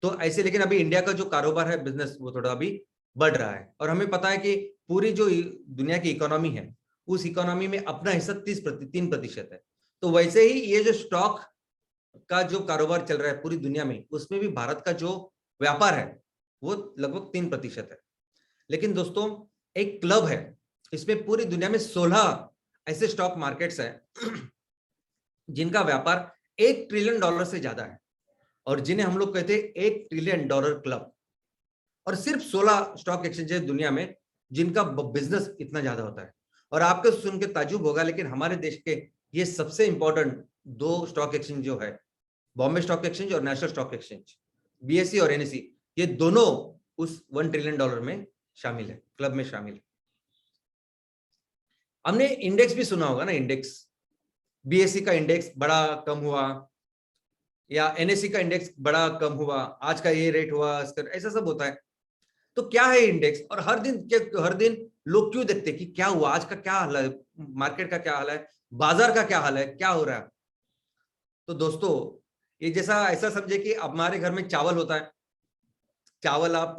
तो ऐसे, लेकिन अभी इंडिया का जो कारोबार है बिजनेस वो थोड़ा अभी बढ़ रहा है और हमें पता है कि पूरी जो दुनिया की इकोनॉमी है उस इकोनॉमी में अपना हिस्सा 3% है। तो वैसे ही ये जो स्टॉक का जो कारोबार चल रहा है पूरी दुनिया में, उसमें भी भारत का जो व्यापार है वो लगभग 3% है। लेकिन दोस्तों एक क्लब है, इसमें पूरी दुनिया में 16 ऐसे स्टॉक मार्केट्स है जिनका व्यापार $1 ट्रिलियन से ज्यादा है और जिन्हें हम लोग कहते हैं $1 ट्रिलियन क्लब। और सिर्फ 16 स्टॉक एक्सचेंज है दुनिया में जिनका बिजनेस इतना ज्यादा होता है। और आपको सुन के ताजुब होगा, लेकिन हमारे देश के ये सबसे इंपॉर्टेंट 2 स्टॉक एक्सचेंज जो है, बॉम्बे स्टॉक एक्सचेंज और नेशनल स्टॉक एक्सचेंज, बीएसई और एनएसई, ये दोनों उस $1 ट्रिलियन में शामिल है, क्लब में शामिल है। हमने इंडेक्स भी सुना होगा ना, इंडेक्स, बीएसई का इंडेक्स बड़ा कम हुआ या एनएसई का इंडेक्स बड़ा कम हुआ, आज का ये रेट हुआ, ऐसा सब होता है। तो क्या है इंडेक्स, और हर दिन लोग क्यों देखते कि क्या हुआ, आज का क्या हाल है, मार्केट का क्या हाल है, बाजार का क्या हाल है, क्या हो रहा है। तो दोस्तों ये जैसा ऐसा समझे कि हमारे घर में चावल होता है, चावल आप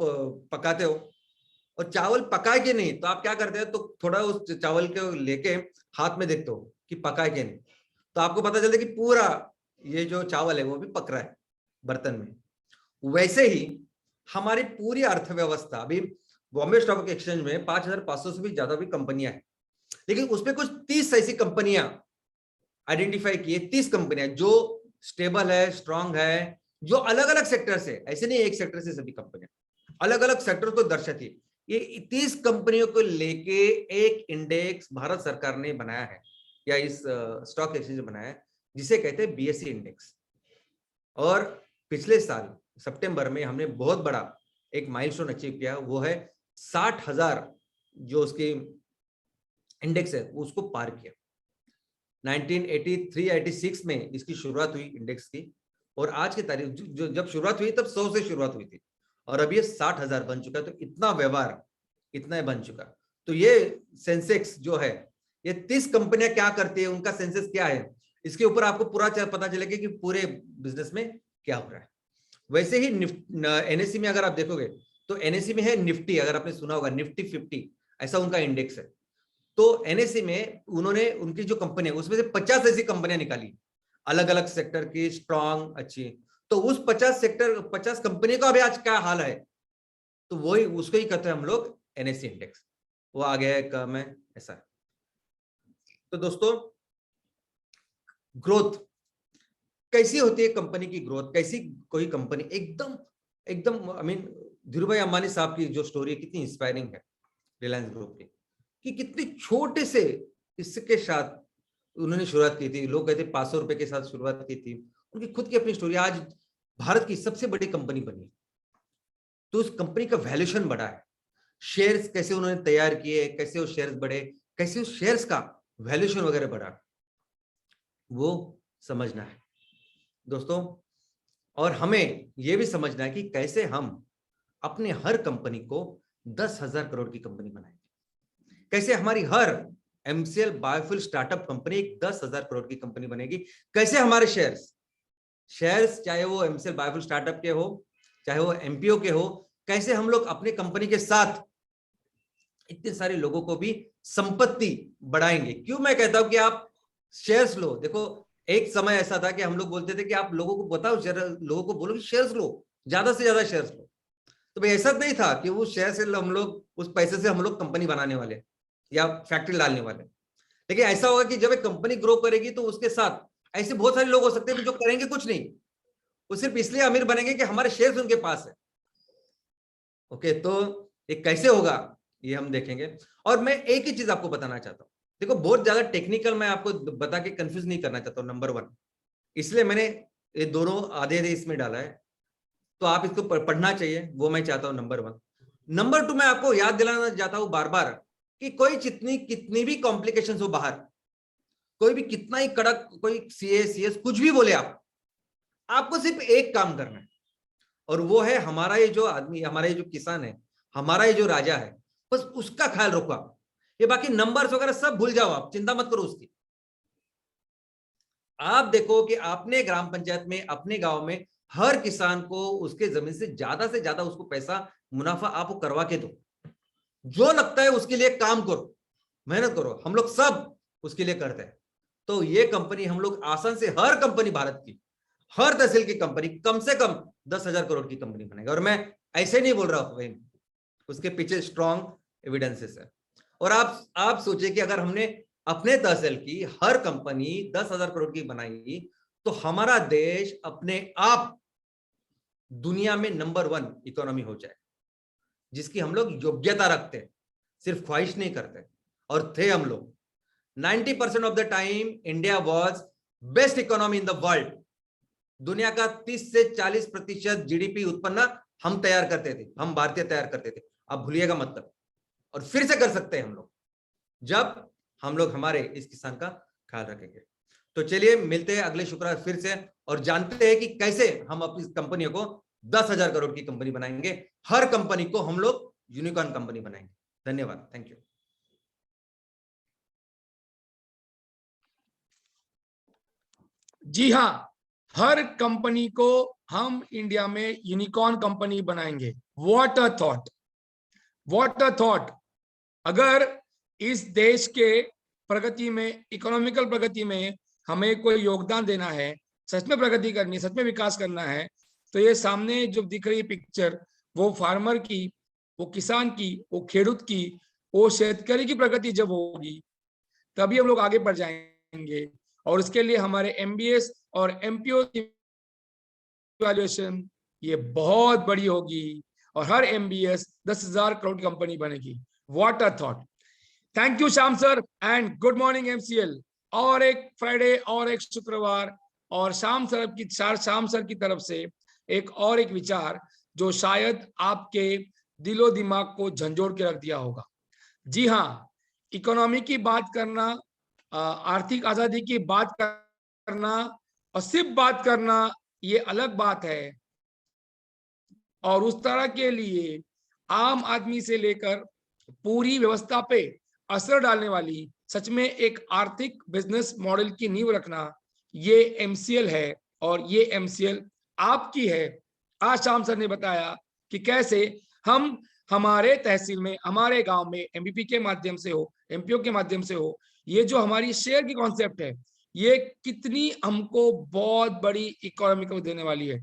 पकाते हो और चावल पकाए के नहीं तो आप क्या करते हैं, तो थोड़ा उस चावल के लेके हाथ में देखते हो कि पकाए के नहीं, तो आपको पता चलता है कि पूरा ये जो चावल है वो भी पक रहा है बर्तन में। वैसे ही हमारी पूरी अर्थव्यवस्था, अभी बॉम्बे स्टॉक एक्सचेंज में 5,500 से भी ज्यादा भी कंपनियां हैं, लेकिन उसमें कुछ 30 ऐसी कंपनियां आइडेंटिफाई की है, 30 कंपनियां जो स्टेबल है, स्ट्रांग है, जो अलग अलग सेक्टर से, ऐसे नहीं एक सेक्टर से सभी कंपनियां अलग अलग सेक्टर को दर्शाती है। ये 30 कंपनियों को लेके एक इंडेक्स भारत सरकार ने बनाया है या इस स्टॉक एक्सचेंज ने बनाया है जिसे कहते हैं बीएसई इंडेक्स। और पिछले साल सितंबर में हमने बहुत बड़ा एक माइलस्टोन अचीव किया, वो है 60,000 जो उसकी इंडेक्स है उसको पार किया। 1983-86 में इसकी शुरुआत हुई इंडेक्स की, और आज की तारीख जो जब शुरुआत हुई तब 100 से शुरुआत हुई थी और अब ये 60,000 बन चुका है। तो इतना व्यवहार, इतना बन चुका। तो ये सेंसेक्स जो है, ये 30 कंपनियां क्या करती है, उनका सेंसेक्स क्या है, इसके ऊपर आपको पूरा पता चलेगा कि पूरे बिजनेस में क्या हो रहा है। वैसे ही एनएससी में अगर आप देखोगे तो एनएससी में है निफ्टी, अगर आपने सुना होगा निफ्टी 50, ऐसा उनका इंडेक्स है। तो एनएससी में उन्होंने उनकी जो कंपनी है उसमें से 50 ऐसी कंपनियां निकाली अलग अलग सेक्टर की, स्ट्रांग, अच्छी। तो उस 50 कंपनी का अभी आज क्या हाल है, तो वही उसको ही कहते हैं हम लोग एनएससी इंडेक्स। वो आ गया है कम है, ऐसा है। तो दोस्तों ग्रोथ कैसी होती है, कंपनी की ग्रोथ कैसी, कोई कंपनी एकदम एकदम आई मीन धीरू भाई अंबानी साहब की जो स्टोरी है कितनी इंस्पायरिंग है रिलायंस ग्रुप की, कि कितने छोटे से इसके साथ उन्होंने शुरुआत की थी। लोग कहते 500 रुपए के साथ शुरुआत की थी, उनकी खुद की अपनी स्टोरी, आज भारत की सबसे बड़ी कंपनी बनी। तो उस कंपनी का वैल्यूएशन बढ़ा है, शेयर्स कैसे उन्होंने तैयार किए, कैसे वो शेयर्स बढ़े, कैसे उस शेयर्स का वैल्यूएशन वगैरह बढ़ा, वो समझना है दोस्तों। और हमें यह भी समझना है कि कैसे हम अपने हर कंपनी को 10,000 करोड़ की कंपनी बनाएंगे, कैसे हमारी हर एमसीएल बायोफ्यूल स्टार्टअप कंपनी एक 10,000 करोड़ की कंपनी बनेगी, कैसे हमारे शेयर्स चाहे वो एमसीएल बायोफ्यूल स्टार्टअप के हो, चाहे वो एमपीओ के हो, कैसे हम लोग अपनी कंपनी के साथ इतने सारे लोगों को भी संपत्ति बढ़ाएंगे। क्यों मैं कहता हूं कि आप शेयर्स लो। देखो एक समय ऐसा था कि हम लोग बोलते थे कि आप लोगों को बताओ, लोगों को बोलो कि शेयर्स लो, ज्यादा से ज्यादा शेयर्स लो। तो भाई ऐसा नहीं था कि वो शेयर से हम लोग उस पैसे से हम लोग कंपनी बनाने वाले या फैक्ट्री डालने वाले। लेकिन ऐसा होगा कि जब एक कंपनी ग्रो करेगी तो उसके साथ ऐसे बहुत सारे लोग हो सकते हैं जो करेंगे कुछ नहीं, वो सिर्फ इसलिए अमीर बनेंगे कि हमारे शेयर्स उनके पास है। ओके, तो ये कैसे होगा ये हम देखेंगे। और मैं एक ही चीज आपको बताना चाहता हूं, देखो बहुत ज्यादा टेक्निकल मैं आपको बता के कंफ्यूज नहीं करना चाहता हूं, नंबर 1, इसलिए मैंने ये दोनों आधे आधे इसमें डाला है, तो आप इसको पढ़ना चाहिए, वो मैं चाहता हूं नंबर 1। नंबर 2 मैं आपको याद दिलाना चाहता हूं बार बार कि कोई कितनी भी कॉम्प्लिकेशंस हो बाहर, कोई भी कितना ही कड़क कोई सीएस कुछ भी बोले, आपको सिर्फ एक काम करना है, और वो है हमारा ये जो आदमी, हमारा ये जो किसान है, हमारा ये जो राजा है, बस उसका ख्याल रखो आप। ये बाकी नंबर्स वगैरह सब भूल जाओ, आप चिंता मत करो उसकी। आप देखो कि आपने ग्राम पंचायत में अपने गांव में हर किसान को उसके जमीन से ज्यादा उसको पैसा मुनाफा आप करवा के दो, जो लगता है उसके लिए काम करो, मेहनत करो, हम लोग सब उसके लिए करते हैं। तो ये कंपनी हम लोग आसान से हर कंपनी भारत की हर तहसील की कंपनी कम से कम 10,000 करोड़ की कंपनी बनेगा। और मैं ऐसे नहीं बोल रहा हूं, उसके पीछे स्ट्रॉन्ग एविडेंसेस है। और आप सोचिए कि अगर हमने अपने तहसील की हर कंपनी 10,000 करोड़ की बनाई तो हमारा देश अपने आप दुनिया में नंबर 1 इकोनॉमी हो जाए, जिसकी हम लोग योग्यता रखते हैं, सिर्फ ख्वाहिश नहीं करते। और थे हम लोग 90% of the time India was best economy in the world. दुनिया का 30 से 40% जीडीपी उत्पन्न हम तैयार करते थे, हम भारतीय तैयार करते थे। अब भूलिएगा मतलब, और फिर से कर सकते हैं हम लोग जब हम लोग हमारे इस किसान का ख्याल रखेंगे। तो चलिए मिलते हैं अगले शुक्रवार फिर से, और जानते हैं कि कैसे हम अपनी कंपनियों को 10,000 करोड़ की कंपनी बनाएंगे, हर कंपनी को हम लोग यूनिकॉर्न कंपनी बनाएंगे। धन्यवाद, थैंक यू।
जी हाँ, हर कंपनी को हम इंडिया में यूनिकॉर्न कंपनी बनाएंगे। What a thought, what a thought. अगर इस देश के प्रगति में, इकोनॉमिकल प्रगति में हमें कोई योगदान देना है, सच में प्रगति करनी है, सच में विकास करना है, तो ये सामने जो दिख रही पिक्चर, वो फार्मर की, वो किसान की, वो खेडूत की, वो शेतकरी की प्रगति जब होगी तभी हम लोग आगे बढ़ जाएंगे। और उसके लिए हमारे एमबीएस और एमपीओ की वैल्यूएशन ये बहुत बड़ी होगी, और हर एमबीएस 10,000 करोड़ की कंपनी बनेगी। What a thought. Thank you Shyam sir, and good morning MCL. और एक फ्राइडे और एक शुक्रवार, और श्याम सर की तरफ से एक विचार जो शायद आपके दिलो दिमाग को झंझोड़ के रख दिया होगा। जी हाँ, इकोनॉमी की बात करना, आर्थिक आजादी की बात करना और सिर्फ बात करना ये अलग बात है, और उस तरह के लिए आम आदमी से लेकर पूरी व्यवस्था पे असर डालने वाली सच में एक आर्थिक बिजनेस मॉडल की नींव रखना, ये एमसीएल है। और ये एमसीएल आपकी है। आज श्याम सर ने बताया कि कैसे हम हमारे तहसील में, हमारे गांव में एमबीपी के माध्यम से हो, एमपीओ के माध्यम से हो, ये जो हमारी शेयर की कॉन्सेप्ट है, ये कितनी हमको बहुत बड़ी इकोनॉमी को देने वाली है।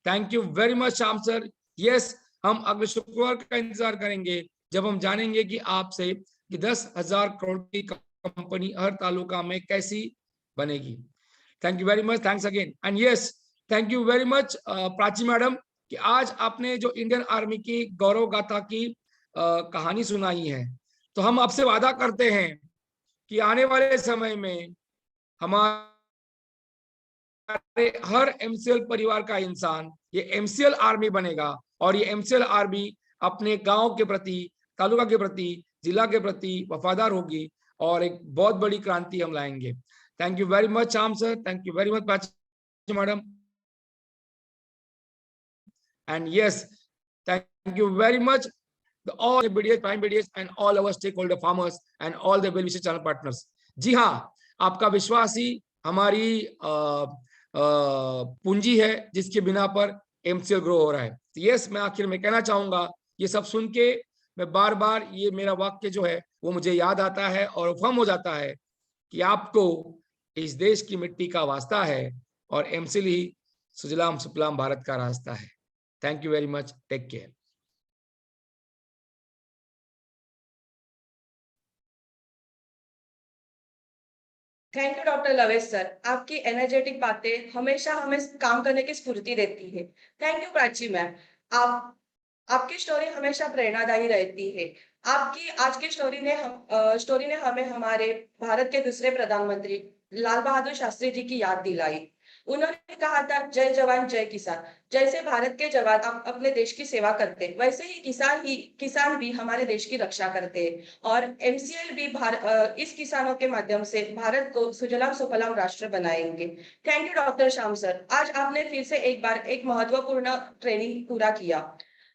Thank you very much Shyam sir. Yes, हम अगले शुक्रवार का इंतजार करेंगे जब हम जानेंगे कि आपसे कि 10,000 करोड़ की कंपनी हर तालुका में कैसी बनेगी। Thank you very much, thanks again and yes thank you very much Prachi madam कि आज आपने जो इंडियन आर्मी की गौरव गाथा की कहानी सुनाई है। तो हम आपसे वादा करते हैं कि आने वाले समय में हमारे हर एमसीएल परिवार का इंसान ये एमसीएल आर्मी बनेगा और ये एमसीएल आर्मी अपने गांव के प्रति, तालुका के प्रति, जिला के प्रति वफादार होगी और एक बहुत बड़ी क्रांति हम लाएंगे। Thank you very much Shyam sir, thank you very much Prachi madam and yes thank you very much all the BDS, prime BDS and all our stakeholder farmers and all the well-wisher channel partners। जी हाँ, आपका विश्वास ही हमारी पूंजी है जिसके बिना पर MCL grow हो रहा है। तो यस, मैं आखिर में कहना चाहूंगा, ये सब सुन के मैं बार बार ये मेरा वाक्य जो है वो मुझे याद आता है और उपम हो जाता है कि आपको इस देश की मिट्टी का वास्ता है और एमसीएल ही सुजलाम सुफलाम भारत का रास्ता है। Thank you very much. Take care.
Thank you doctor लवेश sir, आपकी एनर्जेटिक बातें हमेशा हमें काम करने की स्फूर्ति देती है। थैंक यू प्राची मैम, आपकी स्टोरी हमेशा प्रेरणादायी रहती है। आपकी आज की स्टोरी ने हमें हमारे भारत के दूसरे प्रधानमंत्री लाल बहादुर शास्त्री जी की याद दिलाई। उन्होंने कहा था, जय जवान जय किसान। जैसे भारत के जवान अपने देश की सेवा करते हैं, वैसे ही किसान भी हमारे देश की रक्षा करते हैं और एमसीएल भी इस किसानों के माध्यम से भारत को सुजलाम सुफलाम राष्ट्र बनाएंगे। Thank you doctor Shyam sir, आज आपने फिर से एक बार एक महत्वपूर्ण ट्रेनिंग पूरा किया।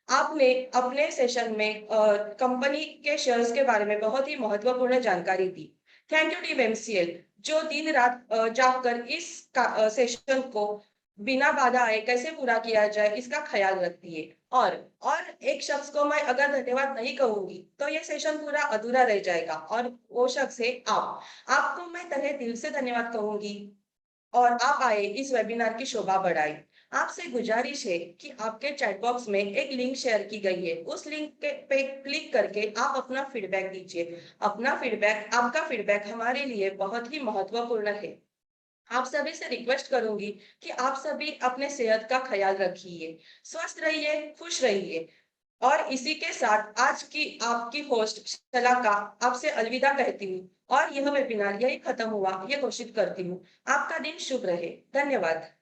आपने अपने सेशन में कंपनी के शेयर्स के बारे में बहुत ही महत्वपूर्ण जानकारी दी। थैंक यू टीम एमसीएल, जो दिन रात जागकर इस सेशन को बिना बाधा आए कैसे पूरा किया जाए इसका ख्याल रखती है। और एक शख्स को मैं अगर धन्यवाद नहीं कहूंगी तो ये सेशन पूरा अधूरा रह जाएगा और वो शख्स है आपको मैं तहे दिल से धन्यवाद कहूंगी और आप आए, इस वेबिनार की शोभा बढ़ाई। आपसे गुजारिश है कि आपके चैट बॉक्स में एक लिंक शेयर की गई है, उस लिंक पे क्लिक करके आप अपना फीडबैक दीजिए। आपका फीडबैक हमारे लिए बहुत ही महत्वपूर्ण है। आप सभी से रिक्वेस्ट करूंगी कि आप सभी अपने सेहत का ख्याल रखिए, स्वस्थ रहिए, खुश रहिए। और इसी के साथ आज की आपकी होस्ट शलाका आपसे अलविदा कहती हूँ और यह वेबिनार यही खत्म हुआ ये घोषित करती हूँ। आपका दिन शुभ रहे। धन्यवाद।